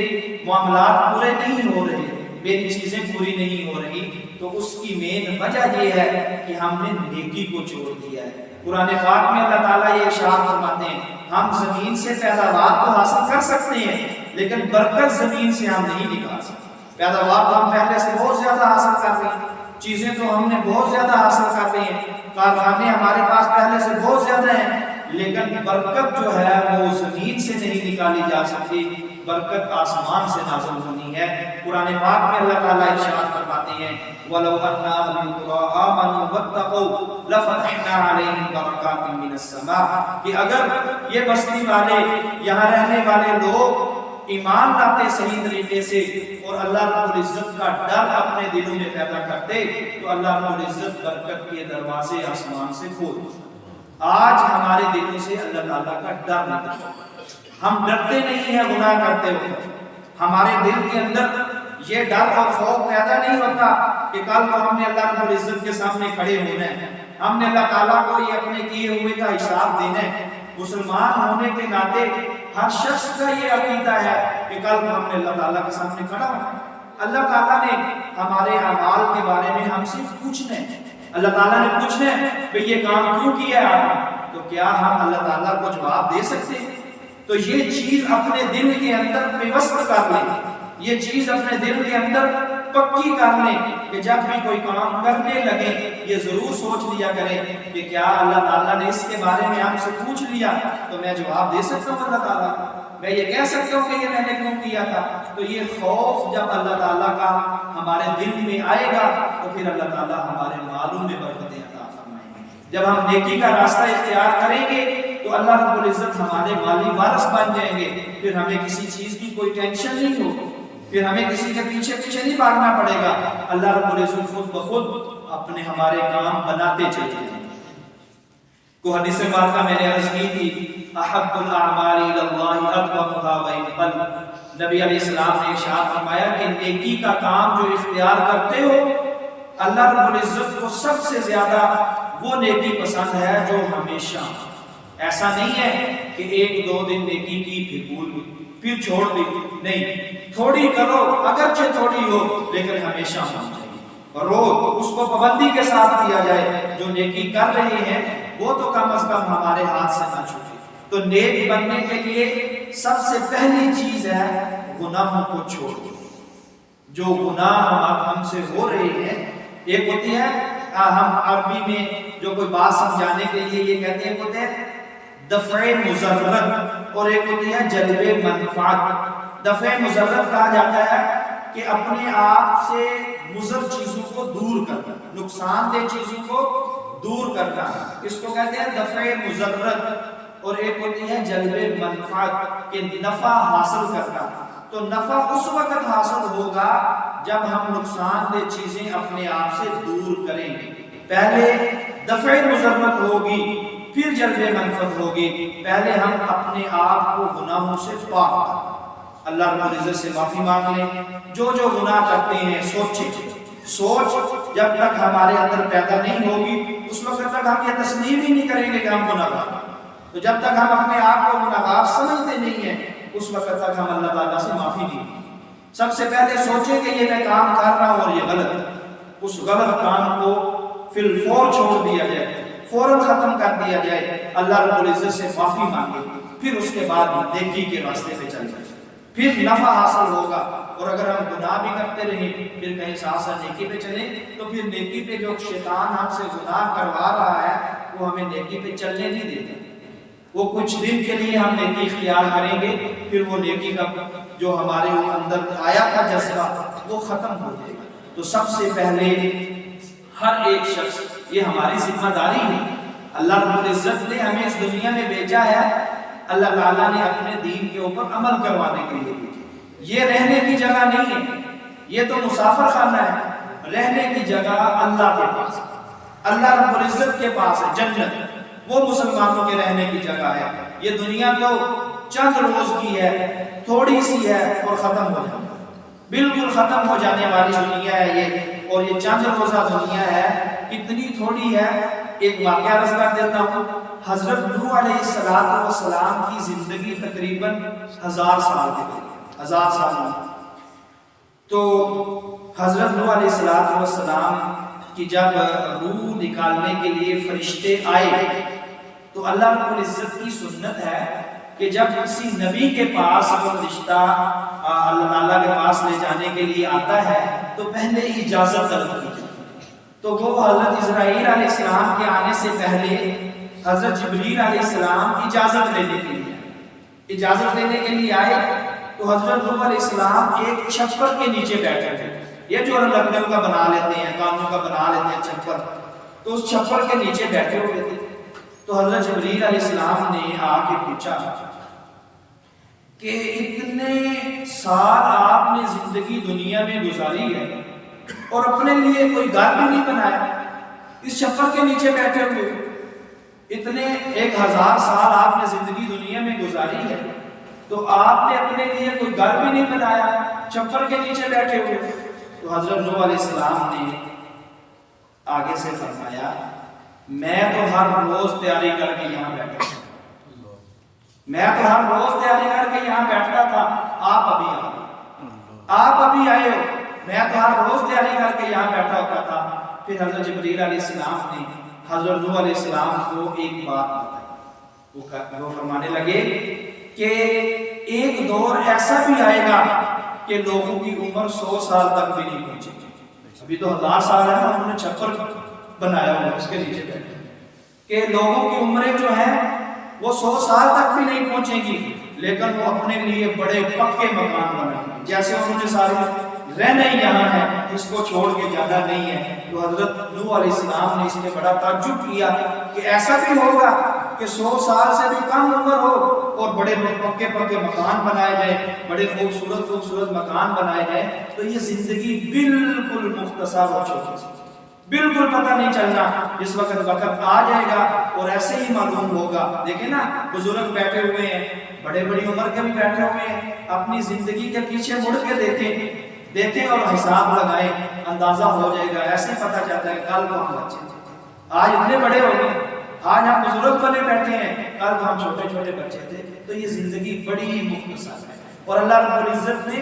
معاملات پورے نہیں ہو رہے، میری چیزیں پوری نہیں ہو رہی۔ تو اس کی مین وجہ یہ ہے کہ ہم نے نیکی کو چھوڑ دیا ہے۔ قرآن پاک میں اللہ تعالیٰ یہ ارشاد فرماتے ہیں ہم زمین سے پیداوار تو حاصل کر سکتے ہیں لیکن برکت زمین سے ہم نہیں نکال سکتے۔ پیداوار تو ہم پہلے سے بہت زیادہ حاصل کر رہے ہیں، چیزیں تو ہم نے بہت زیادہ حاصل کر رہے ہیں، کارخانے ہمارے پاس پہلے سے بہت زیادہ ہیں، لیکن برکت جو ہے وہ زمین سے نہیں نکالی جا سکتی، برکت آسمان سے نازل ہونی ہے۔ قرآن پاک میں اللہ تعالیٰ ارشاد فرماتے ہیں وَلَوْ أَنَّ أَهْلَ الْقُرَىٰ آمَنُوا وَاتَّقَوْا لَفَتَحْنَا عَلَيْهِمْ بَرَكَاتٍ مِّنَ السَّمَاءِ، کہ اگر یہ بستی والے، یہاں رہنے والے لوگ ایمان لاتے صحیح طریقے سے اور اللہ رب العزت کا ڈر اپنے دلوں میں پیدا کرتے تو اللہ رب العزت برکت کے دروازے آسمان سے کھول۔ آج ہمارے دلوں سے اللہ تعالیٰ کا ڈر نکلتا، ہم ڈرتے نہیں ہیں گناہ کرتے ہوئے، ہمارے دل کے اندر یہ ڈر اور خوف پیدا نہیں ہوتا کہ کل کو ہم نے اللہ رب العزت کے سامنے کھڑے ہونا ہے، ہم نے اللہ تعالیٰ کو یہ اپنے کیے ہوئے کا حساب دینا ہے۔ مسلمان ہونے کے ناطے ہر شخص کا یہ عقیدہ ہے کہ کل کو ہم نے اللہ تعالیٰ کے سامنے کھڑا ہونا، اللہ تعالیٰ نے ہمارے اعمال کے بارے میں ہم سے پوچھنا ہے، اللہ تعالیٰ نے پوچھنا ہے کہ یہ کام کیوں کیا ہے آپ نے، تو کیا ہم اللہ تعالیٰ کو جواب دے سکتے ہیں؟ تو یہ چیز اپنے دل کے اندر پیوست کر لیں، یہ چیز اپنے دل کے اندر پکی کر لیں کہ جب بھی کوئی کام کرنے لگے یہ ضرور سوچ لیا کریں کہ کیا اللہ تعالیٰ نے اس کے بارے میں ہم سے پوچھ لیا تو میں جواب دے سکتا ہوں اللہ تعالیٰ، میں یہ کہہ سکتا ہوں کہ یہ میں نے کیوں کیا تھا۔ تو یہ خوف جب اللہ تعالیٰ کا ہمارے دل میں آئے گا تو پھر اللہ تعالیٰ ہمارے مالوں میں برکتیں عطا فرمائیں گے۔ جب ہم نیکی کا راستہ اختیار کریں گے تو اللہ رب العزت ہمارے مالی وارث بن جائیں گے، پھر ہمیں کسی چیز کی کوئی ٹینشن نہیں ہوگی، پھر ہمیں کسی کے پیچھے نہیں بھاگنا پڑے گا، اللہ رب العزت خود بخود اپنے ہمارے کام بناتے چلے جائیں۔ کو حدیث پاک میں نے عرض کی تھی احب الاعمال الی اللہ ادومها وان قل، نبی علیہ السلام نے ارشاد فرمایا کہ نیکی کا کام جو اختیار کرتے ہو اللہ رب العزت کو سب سے زیادہ وہ نیکی پسند ہے جو ہمیشہ، ایسا نہیں ہے کہ ایک دو دن نیکی کی پھر بھول گئی پھر چھوڑ دی، نہیں، تھوڑی کرو اگرچہ تھوڑی ہو لیکن ہمیشہ ہونا چاہیے، اور روز اس کو پابندی کے ساتھ کیا جائے، جو نیکی کر رہے ہیں وہ تو کم از کم ہمارے ہاتھ سے نہ چھوٹے۔ تو نیک بننے کے لیے سب سے پہلی چیز ہے گناہوں کو چھوڑ دو، جو گناہ ہم سے ہو رہے ہیں، ایک ہوتی ہے ہم عربی میں جو کوئی بات سمجھانے کے لیے یہ کہتے ہیں، ہوتے ہیں دفع مضرت، اور ایک ہوتی ہے جلب منفعت۔ دفع مضرت کہا جاتا ہے کہ اپنے آپ سے مضر چیزوں کو دور کرنا، نقصان دہ چیزوں کو دور کرنا، اس کو کہتے ہیں دفع مضرت۔ اور ایک ہوتی ہے جلب منفعت، کہ نفع حاصل کرنا۔ تو نفع اس وقت حاصل ہوگا جب ہم نقصان دہ چیزیں اپنے آپ سے دور کریں گے۔ پہلے دفع مضرت ہوگی، پھر جلب منفعت ہوگی۔ پہلے ہم اپنے آپ کو گناہوں سے پاک کریں، اللہ رب العزت سے معافی مانگ لیں۔ جو گناہ کرتے ہیں سوچ جب تک ہمارے اندر پیدا نہیں ہوگی اس وقت تک ہم یہ تسلیم ہی نہیں کریں گے کہ ہم گناہ گار ہیں۔ تو جب تک ہم اپنے آپ کو گناہ گار سمجھتے نہیں ہیں اس وقت تک ہم اللہ تعالیٰ سے معافی نہیں مانگیں۔ سب سے پہلے سوچیں کہ یہ میں کام کر رہا ہوں اور یہ غلط ہے، اس غلط کام کو فی الفور چھوڑ دیا جائے، فوراً ختم کر دیا جائے، اللہ رب العزت سے معافی مانگے، پھر اس کے بعد نیکی کے راستے پہ چل جائے، پھر نفع حاصل ہوگا۔ اور اگر ہم گناہ بھی کرتے رہیں پھر کہیں ساتھ نیکی پہ چلیں تو پھر نیکی پہ جو شیطان ہم سے گناہ کروا رہا ہے وہ ہمیں نیکی پہ چلنے نہیں دیتا۔ وہ کچھ دن کے لیے ہم نیکی اختیار کریں گے، پھر وہ نیکی کا جو ہمارے اندر آیا تھا جذبہ وہ ختم ہو جائے گا۔ تو سب سے پہلے ہر ایک شخص، یہ ہماری ذمہ داری ہے، اللہ رب العزت نے ہمیں اس دنیا میں بھیجا ہے، اللہ تعالیٰ نے اپنے دین کے اوپر عمل کروانے کے لیے بھیجا۔ یہ رہنے کی جگہ نہیں ہے، یہ تو مسافر خانہ ہے، رہنے کی جگہ اللہ کے پاس ہے، اللہ رب العزت کے پاس ہے، جنت وہ مسلمانوں کے رہنے کی جگہ ہے۔ یہ دنیا تو چند روز کی ہے، تھوڑی سی ہے اور ختم ہو جائے، بالکل ختم ہو جانے والی دنیا ہے یہ، اور یہ چند روزہ دنیا ہے، اتنی تھوڑی ہے۔ ایک واقعہ عرض کر دیتا ہوں، حضرت نوح علیہ السلام کی زندگی تقریباً 1000 سال کے قریب، 1000 سال میں۔ تو حضرت نوح علیہ السلام کی جب روح نکالنے کے لیے فرشتے آئے تو اللہ رب العزت کی سنت ہے کہ جب کسی نبی کے پاس وہ فرشتہ اللہ تعالیٰ کے پاس لے جانے کے لیے آتا ہے تو پہلے اجازت طلب کی جاتی ہے۔ تو وہ حضرت اسرائیل علیہ السلام کے آنے سے پہلے حضرت جبریل علیہ السلام اجازت لینے کے لیے آئے تو حضرت نوح علیہ السلام ایک چھپر کے نیچے بیٹھے تھے، یہ جو لکڑیوں کا بنا لیتے ہیں، کانوں کا بنا لیتے ہیں چھپر، تو اس چھپر کے نیچے بیٹھے ہوئے تھے۔ تو حضرت جبریل علیہ السلام نے آ کے پوچھا کہ اتنے سال آپ نے زندگی دنیا میں گزاری ہے اور اپنے لیے کوئی گھر بھی نہیں بنایا، اس چھپر کے نیچے بیٹھے ہوئے، اتنے 1000 سال آپ نے زندگی دنیا میں گزاری ہے تو آپ نے اپنے لیے کوئی گھر بھی نہیں بنایا، چھپر کے نیچے بیٹھے ہوئے۔ تو حضرت نوح علیہ السلام نے آگے سے فرمایا، میں تو ہر روز تیاری کر کے یہاں بیٹھا تھا، آپ ابھی آئے ہو، میں تو ہر روز تیاری کر کے یہاں بیٹھا ہوتا تھا۔ پھر حضرت جبریل علیہ السلام نے حضرت نوح علیہ السلام کو ایک بات بتائی، وہ فرمانے لگے کہ ایک دور ایسا بھی آئے گا کہ لوگوں کی عمر 100 سال تک بھی نہیں پہنچے گی۔ ابھی تو 1000 سال ہے نا، انہوں نے چھپر بنایا ہوا اس کے نیچے بیٹھے، کہ لوگوں کی عمریں جو ہیں وہ 100 سال تک بھی نہیں پہنچیں گی، لیکن وہ اپنے لیے بڑے پکے مکان بنائیں گے، جیسے انہوں نے سارے رہنا ہی یہاں ہے، اس کو چھوڑ کے جانا نہیں ہے۔ تو حضرت نوح علیہ السلام نے اس میں بڑا تعجب کیا کہ ایسا بھی ہوگا کہ 100 سال سے بھی کم عمر ہو اور بڑے پکے مکان بنائے جائیں، بڑے خوبصورت مکان بنائے جائیں، تو یہ زندگی بالکل مختصر اور چھوٹی سی، بالکل پتہ نہیں چلنا، اس وقت آ جائے گا اور ایسے ہی معلوم ہوگا۔ دیکھیں نا، بزرگ بیٹھے ہوئے ہیں، بڑے بڑی عمر کے بھی بیٹھے ہوئے ہیں، اپنی زندگی کے پیچھے مڑ کے دیکھیں اور حساب لگائیں، اندازہ ہو جائے گا، ایسے پتہ چلتا ہے کل کو ہم بچے تھے، آج اتنے بڑے ہو گئے، آج ہم بزرگ بنے بیٹھے ہیں، کل کو ہم چھوٹے بچے تھے۔ تو یہ زندگی بڑی مختصر ہے، اور اللہ رب العزت نے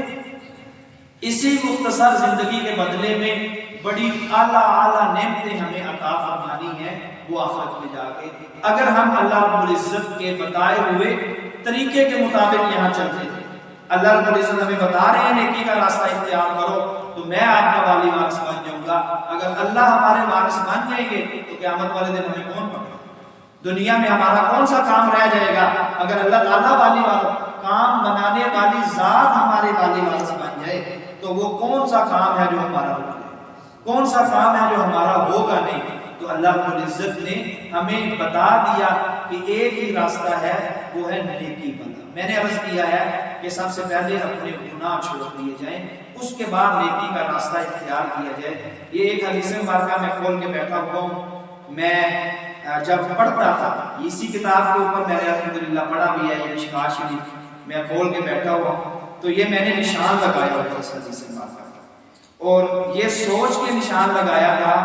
اسی مختصر زندگی کے بدلے میں بڑی اعلیٰ نعمتیں ہمیں عطا فرمانی ہیں، وہ آخرت میں جا کے اگر ہم اللہ رب العزت کے بتائے ہوئے طریقے کے مطابق یہاں چلتے تھے۔ اللہ رب العزت ہمیں بتا رہے ہیں نیکی کا راستہ اختیار کرو تو میں آپ کا والی وارث بن جاؤں گا. اگر اللہ ہمارے وارث بن جائیں گے تو قیامت والے دن ہمیں کون پکڑے؟ دنیا میں ہمارا کون سا کام رہ جائے گا؟ اگر اللہ تعالیٰ والی کام بنانے والی ذات ہمارے والی وارث بن جائے تو وہ کون سا کام ہے جو ہمارا ہوگا؟ کون سا کام ہے جو ہمارا ہوگا نہیں؟ تو اللہ رب العزت نے ہمیں بتا دیا کہ ایک ہی راستہ ہے، وہ ہے نیکی بنا. میں نے عرض کیا ہے کہ سب سے پہلے اپنے گناہ چھوڑ دیے جائیں، اس کے بعد نیکی کا راستہ اختیار کیا جائے. یہ ایک حدیث مبارکہ میں کھول کے بیٹھا ہوا ہوں. میں جب پڑھتا تھا اسی کتاب کے اوپر میں نے الحمدللہ پڑھا بھی ہے، یہ مشکوٰۃ شریف میں کھول کے بیٹھا ہوا تو یہ میں نے نشان لگایا ہوا اس حدیث مبارکہ اور یہ سوچ کے نشان لگایا تھا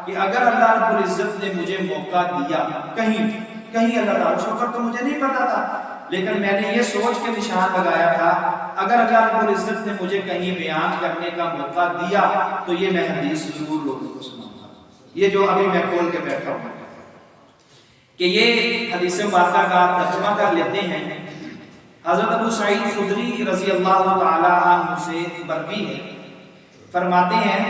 کہ اگر اللہ رب العزت نے مجھے موقع دیا کہیں اللہ تعالیٰ، اس وقت تو مجھے نہیں پتا تھا لیکن میں نے یہ سوچ کے نشان لگایا تھا اگر اللہ رب العزت نے مجھے کہیں بیان کرنے کا موقع دیا تو یہ میں حدیث ضرور لوگوں کو سناؤں گا. یہ جو ابھی میں کھول کے بیٹھا ہوں کہ یہ حدیث مبارکہ کا ترجمہ کر لیتے ہیں. حضرت ابو سعید خدری رضی اللہ تعالی عنہ سے مروی ہے، فرماتے ہیں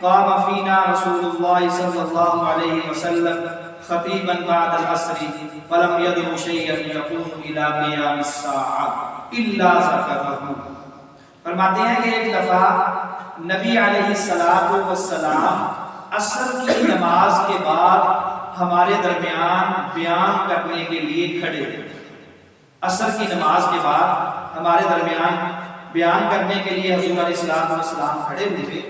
قام فینا رسول اللہ صلی اللہ علیہ وسلم خطیبا بعد العصر فلم يدع شيئا يكون الى قیام الساعة الا ذکرہ. فرماتے ہیں کہ ایک دفعہ نبی علیہ السلام عصر کی نماز کے بعد ہمارے درمیان بیان کرنے کے لیے کھڑے ہوئے. عصر کی نماز کے بعد ہمارے درمیان بیان کرنے کے لیے حضور علیہ السلام کھڑے ہوئے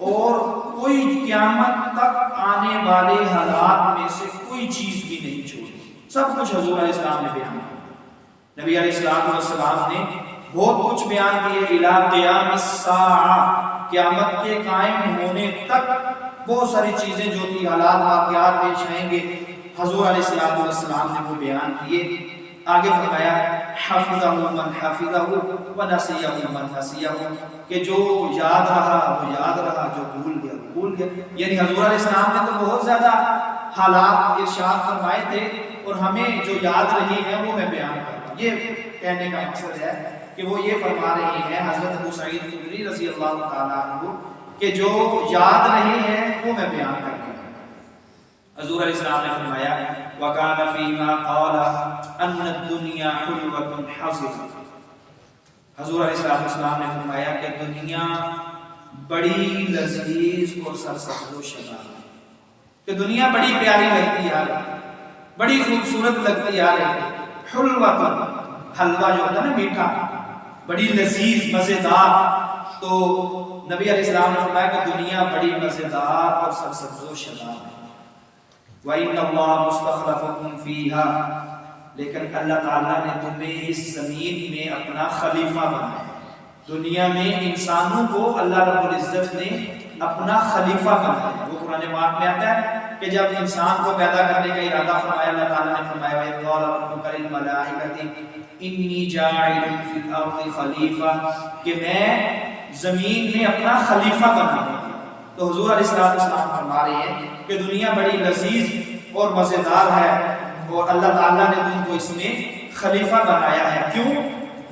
اور کوئی قیامت تک آنے والے حالات میں سے کوئی چیز بھی نہیں چھوڑی، سب کچھ حضور علیہ السلام نے بیان کیا. نبی علیہ السلام نے بہت کچھ بیان کیے. الی قیام الساعہ، قیامت کے قائم ہونے تک بہت ساری چیزیں جو تھی، حالات واقعات پیش آئیں گے، حضور علیہ السلام نے وہ بیان کیے. آگے فرمایا حفظہ من حفظہ ونسیہ من نسیہ، کہ جو یاد رہا وہ یاد رہا، جو بھول گیا وہ بھول گیا. یعنی حضور علیہ السلام نے تو بہت زیادہ حالات ارشاد فرمائے تھے اور ہمیں جو یاد رہی ہیں وہ میں بیان کرتا ہوں. یہ کہنے کا مقصد ہے کہ وہ یہ فرما رہے ہیں حضرت ابو سعید خدری رضی اللہ تعالیٰ عنہ کہ جو یاد رہے ہیں وہ میں بیان کرتا ہوں. حضور علیہ السلام نے فرمایا وَكَانَ فِي مَا قَالَ أَنَّ الدُّنْيَا حُلْوَةٌ حَسِنَةٌ. حضور علیہ السلام نے فرمایا کہ دنیا بڑی لذیذ اور سرسبز و شاداب ہے، کہ دنیا بڑی پیاری لگتی آ رہی، بڑی خوبصورت لگتی آ رہی. حلوۃ، حلوہ جو ہوتا ہے نا میٹھا، بڑی لذیذ مزیدار. تو نبی علیہ السلام نے فرمایا کہ دنیا بڑی مزیدار اور سرسبز و شاداب ہے. وَإِنَّ اللَّهَ مُسْتَخْلَفَكُمْ فِيهَا، لیکن اللہ تعالیٰ نے تمہیں اس زمین میں اپنا خلیفہ بنایا. دنیا میں انسانوں کو اللہ رب العزت نے اپنا خلیفہ بنایا. وہ قرآن پاک میں آتا ہے کہ جب انسان کو پیدا کرنے کا ارادہ فرمایا، اللہ تعالیٰ نے فرمایا وَإِذْ قَالَ رَبُّكَ لِلْمَلَائِكَةِ إِنِّي جَاعِلٌ فِي الْأَرْضِ خَلِيفَةً، کہ میں زمین میں اپنا خلیفہ بنانے. تو حضور علیہ السلام فرما رہے ہیں کہ دنیا بڑی لذیذ اور مزیدار ہے اور اللہ تعالیٰ نے تم کو اس میں خلیفہ بنایا ہے. کیوں؟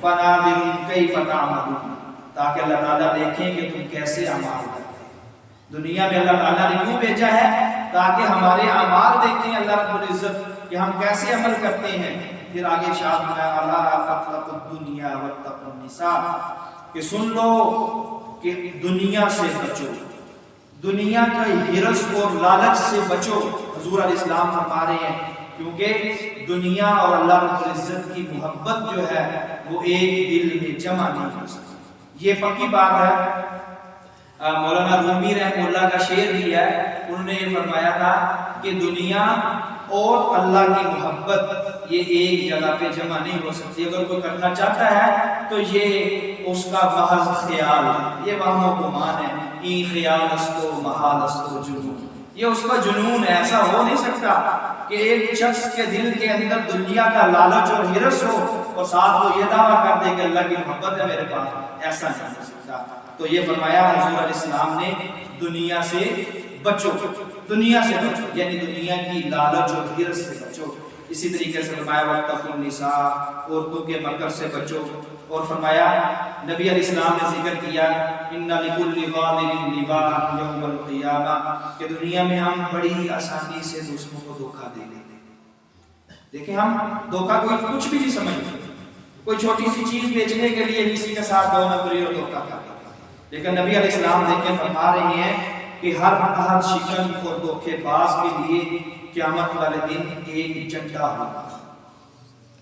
فَنَاظِرٌ كَيْفَ تَعْمَلُونَ، تاکہ اللہ تعالیٰ دیکھیں کہ تم کیسے اعمال کرتے ہیں. دنیا میں اللہ تعالیٰ نے کیوں بھیجا ہے؟ تاکہ ہمارے اعمال دیکھیں اللہ رب العزت کہ ہم کیسے عمل کرتے ہیں. پھر آگے ارشاد فرمایا الا فاتقوا الدنیا واتقوا النساء، کہ سن لو کہ دنیا سے بچو، دنیا کا ہرس اور لالچ سے بچو. حضور علیہ السلام فرما رہے ہیں کیونکہ دنیا اور اللہ رب العزت کی محبت جو ہے وہ ایک دل میں جمع نہیں ہو سکتی. یہ پکی بات ہے. مولانا رومی رحمہ اللہ کا شعر بھی ہے، انہوں نے یہ فرمایا تھا کہ دنیا اور اللہ کی محبت یہ ایک جگہ پہ جمع نہیں ہو سکتی. اگر کوئی کرنا چاہتا ہے تو یہ اس کا محض خیال ہے، یہ وہم و گمان ہے. ای خیال استو محال استو جنون، یہ اس کا جنون ہے. ایسا ہو نہیں سکتا کہ ایک شخص کے دل کے اندر دنیا کا لالچ اور ہرس ہو اور ساتھ وہ یہ دعویٰ کر دے کہ اللہ کی محبت ہے میرے پاس. ایسا نہیں ہو سکتا. تو یہ فرمایا حضور علیہ السلام نے دنیا سے بچو، دنیا سے بچو، یعنی دنیا کی لالچ اور ہرس سے بچو. اسی طریقے سے فرمایا واتقوا النساء، عورتوں کے مکر سے بچو، اور فرمایا نبی علیہ السلام نے ذکر کیا ان لکل غادر لواء یوم القیامہ، کہ دنیا میں ہم بڑی آسانی سے دوسروں کو دھوکہ دے لیتے ہیں۔ دیکھیں ہم دھوکہ کوئی کچھ بھی نہیں سمجھتے، کوئی چھوٹی سی چیز بیچنے کے لیے کسی کے ساتھ دو نفری اور دھوکہ کرتے ہیں، لیکن نبی علیہ السلام دیکھیں فرما رہے ہیں کہ ہر عہد شکن اور دھوکے باز کے لیے قیامت والے دن ایک جھنڈا ہوگا۔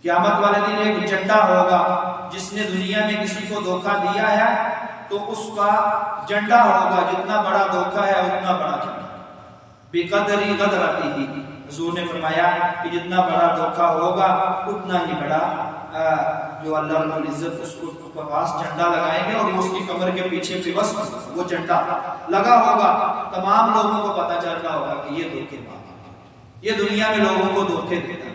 قیامت والے دن ایک جھنڈا ہوگا، جس نے دنیا میں کسی کو دھوکہ دیا ہے تو اس کا جھنڈا ہوگا، جتنا بڑا دھوکہ ہے اتنا بڑا جھنڈا، بقدر غدرتہ، حضور نے فرمایا کہ جتنا بڑا دھوکہ ہوگا اتنا ہی بڑا جو اللہ رب العزت اس کو پاس جھنڈا لگائیں گے، اور اس کی کمر کے پیچھے پیوست وہ جھنڈا لگا ہوگا، تمام لوگوں کو پتہ چلتا ہوگا کہ یہ دھوکے باز، یہ دنیا میں لوگوں کو دھوکے دیتا ہے۔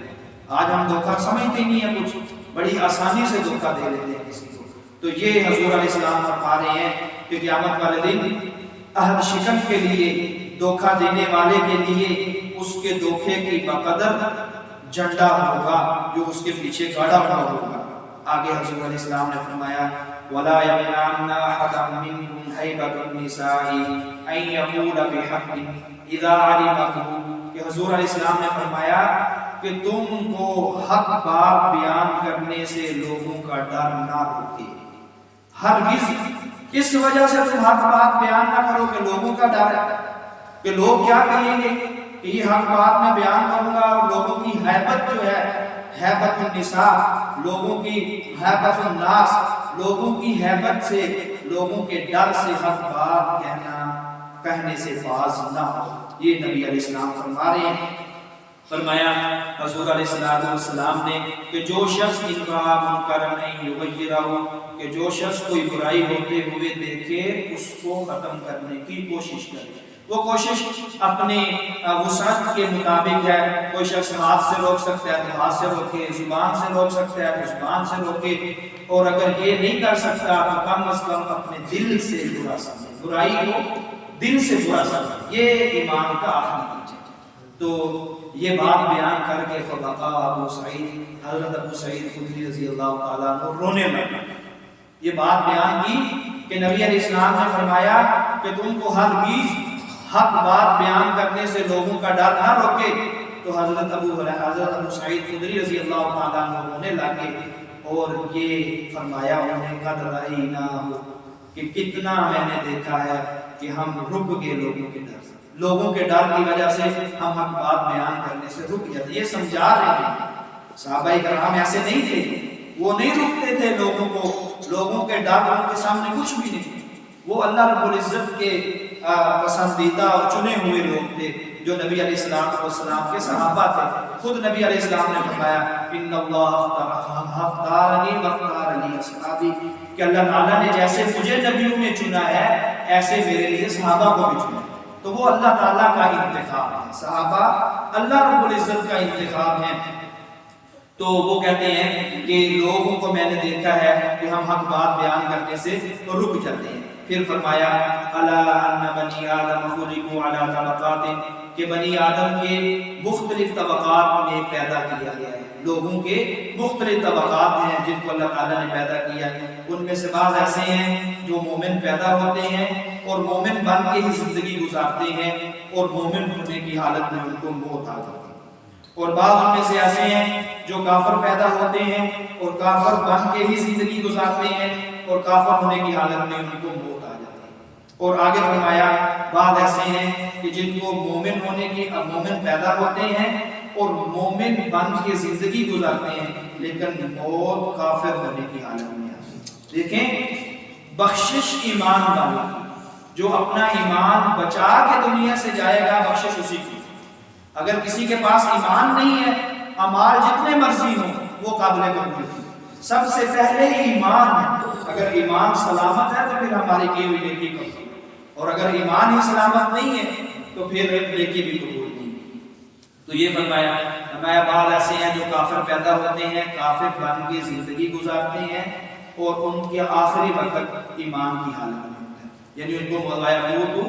آج ہم دھوکہ سمجھتے ہی نہیں ہے، کچھ بڑی آسانی سے دھوکہ دے لیتے ہیں کسی کو۔ تو یہ حضور علیہ السلام فرما رہے ہیں کہ قیامت والے دن عہد شکن کے لیے، دھوکہ دینے والے کے لیے اس کے دھوکے کی بقدر جھنڈا ہوگا جو اس کے پیچھے گاڑا ہوا ہوگا۔ آگے حضور علیہ السلام نے فرمایا وَلَا يَمْنَعَنَّ أَحَدًا مِّنْكُمْ هَيْبَةُ النِّسَاءِ أَن يَقُولَ بِحَقٍّ إِذَا عَلِمَهُ، کہ حضور علیہ السلام نے فرمایا کہ تم کو حق بات بیان کرنے سے لوگوں کا ڈر نہ روکے، ہرگز اس وجہ سے تم حق بات بیان نہ کرو کہ لوگوں کا ڈر ہے کہ لوگ کیا کہیں گے، کہ یہ حق بات میں بیان کروں گا، اور لوگوں کی ہیبت جو ہے، ہیبت النساء، لوگوں کی ہیبت الناس، لوگوں کی ہیبت سے، لوگوں کے ڈر سے حق بات کہنے سے باز نہ ہو۔ یہ نبی علیہ السلام فرما رہے ہیں۔ فرمایا حضور علیہ السلام نے کہ جو شخص انکرا منکرا نہیں یغیرہ، کہ جو شخص کوئی برائی ہوتے ہوئے دیکھے اس کو ختم کرنے کی کوشش کرے، وہ کوشش اپنے وسعت کے مطابق ہے۔ کوئی شخص ہاتھ سے روک سکتا ہے تو ہاتھ سے روکے، زبان سے روک سکتا ہے تو زبان سے روکے، اور اگر یہ نہیں کر سکتا تو کم از کم اپنے دل سے برا سمجھے، برائی کو دل سے برا سمجھے، یہ ایمان کا آخری درجہ ہے۔ تو یہ بات بیان کر کے فبقا ابو سعید، حضرت ابو سعید خدری رضی اللہ تعالیٰ عنہ رونے لگا۔ یہ بات بیان کی کہ نبی علیہ السلام نے فرمایا کہ تم کو ہرگز حق بات بیان کرنے سے لوگوں کا ڈر نہ روکے، تو حضرت ابو سعید خدری رضی اللہ تعالیٰ عنہ رونے لگے، اور یہ فرمایا انہوں نے قد رأیناہ، کہ کتنا میں نے دیکھا ہے کہ ہم رک گئے لوگوں کے ڈر سے، لوگوں کے ڈر کی وجہ سے ہم حق بات بیان کرنے سے رک جاتے۔ یہ سمجھا رہے ہیں صحابہ کرام ایسے نہیں تھے، وہ نہیں رکتے تھے لوگوں کو، لوگوں کے ڈر ان کے سامنے کچھ بھی نہیں، وہ اللہ رب العزت کے پسندیدہ اور چنے ہوئے لوگ تھے جو نبی علیہ السلام کے صحابہ تھے۔ خود نبی علیہ السلام نے فرمایا ان اللہ اختارنی واختار لی اصحابی، کہ اللہ تعالیٰ نے جیسے مجھے نبیوں میں چنا ہے ایسے میرے لیے صحابہ کو بھی چنا ہے۔ تو وہ اللہ تعالیٰ کا انتخاب ہے، صحابہ اللہ رب العزت کا انتخاب ہے۔ تو وہ کہتے ہیں کہ لوگوں کو میں نے دیکھا ہے کہ ہم حق بات بیان کرنے سے رک جاتے ہیں۔ پھر فرمایا الا ان بنی آدم خلقوا علی طبقات، کہ بنی آدم کے مختلف طبقات میں پیدا کیا گیا ہے، لوگوں کے مختلف طبقات ہیں جن کو اللہ تعالیٰ نے پیدا کیا ہے۔ ان میں سے بعض ایسے ہیں جو مومن پیدا ہوتے ہیں اور مومن بن کے ہی زندگی گزارتے ہیں، اور مومن ہونے کی حالت میں ان کو موت آ جاتی ہے، اور بعض ان میں سے ایسے ہیں جو کافر پیدا ہوتے ہیں اور کافر بن کے ہی زندگی گزارتے ہیں، اور کافر ہونے کی حالت میں ان کو موت آ جاتی ہے۔ اور آگے فرمایا بعض ایسے ہیں کہ جن کو مومن ہونے کی مومن پیدا ہوتے ہیں اور مومن بن کے زندگی گزارتے ہیں، لیکن موت کافر ہونے کی حالت میں آتی ہے۔ دیکھیں بخشش ایمان والا، جو اپنا ایمان بچا کے دنیا سے جائے گا، بخشش اسی کی۔ اگر کسی کے پاس ایمان نہیں ہے، اعمال جتنے مرضی ہوں وہ قابل قبول ہے۔ سب سے پہلے ہی ایمان ہے، اگر ایمان سلامت ہے تو پھر ہماری کی ہوئی نیکی قبول ہے، اور اگر ایمان ہی سلامت نہیں ہے تو پھر نیکی بھی قبول نہیں ہے۔ تو یہ فرمایا بعض ایسے ہیں جو کافر پیدا ہوتے ہیں، کافر بن کے زندگی گزارتے ہیں، اور ان کے آخری وقت ایمان کی حالت میں ہوتا ہے، یعنی ان کو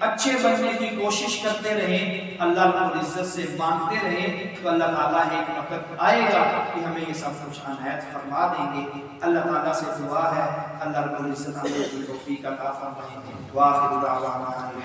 اچھے بننے کی کوشش کرتے رہیں، اللہ رب العزت سے مانگتے رہیں، تو اللہ تعالیٰ ایک وقت آئے گا کہ ہمیں یہ سب کچھ عنایت فرما دیں گے۔ اللہ تعالیٰ سے دعا ہے اللہ رب العزت ہمیں توفیق عطا فرمائے۔ وآخر دعوانا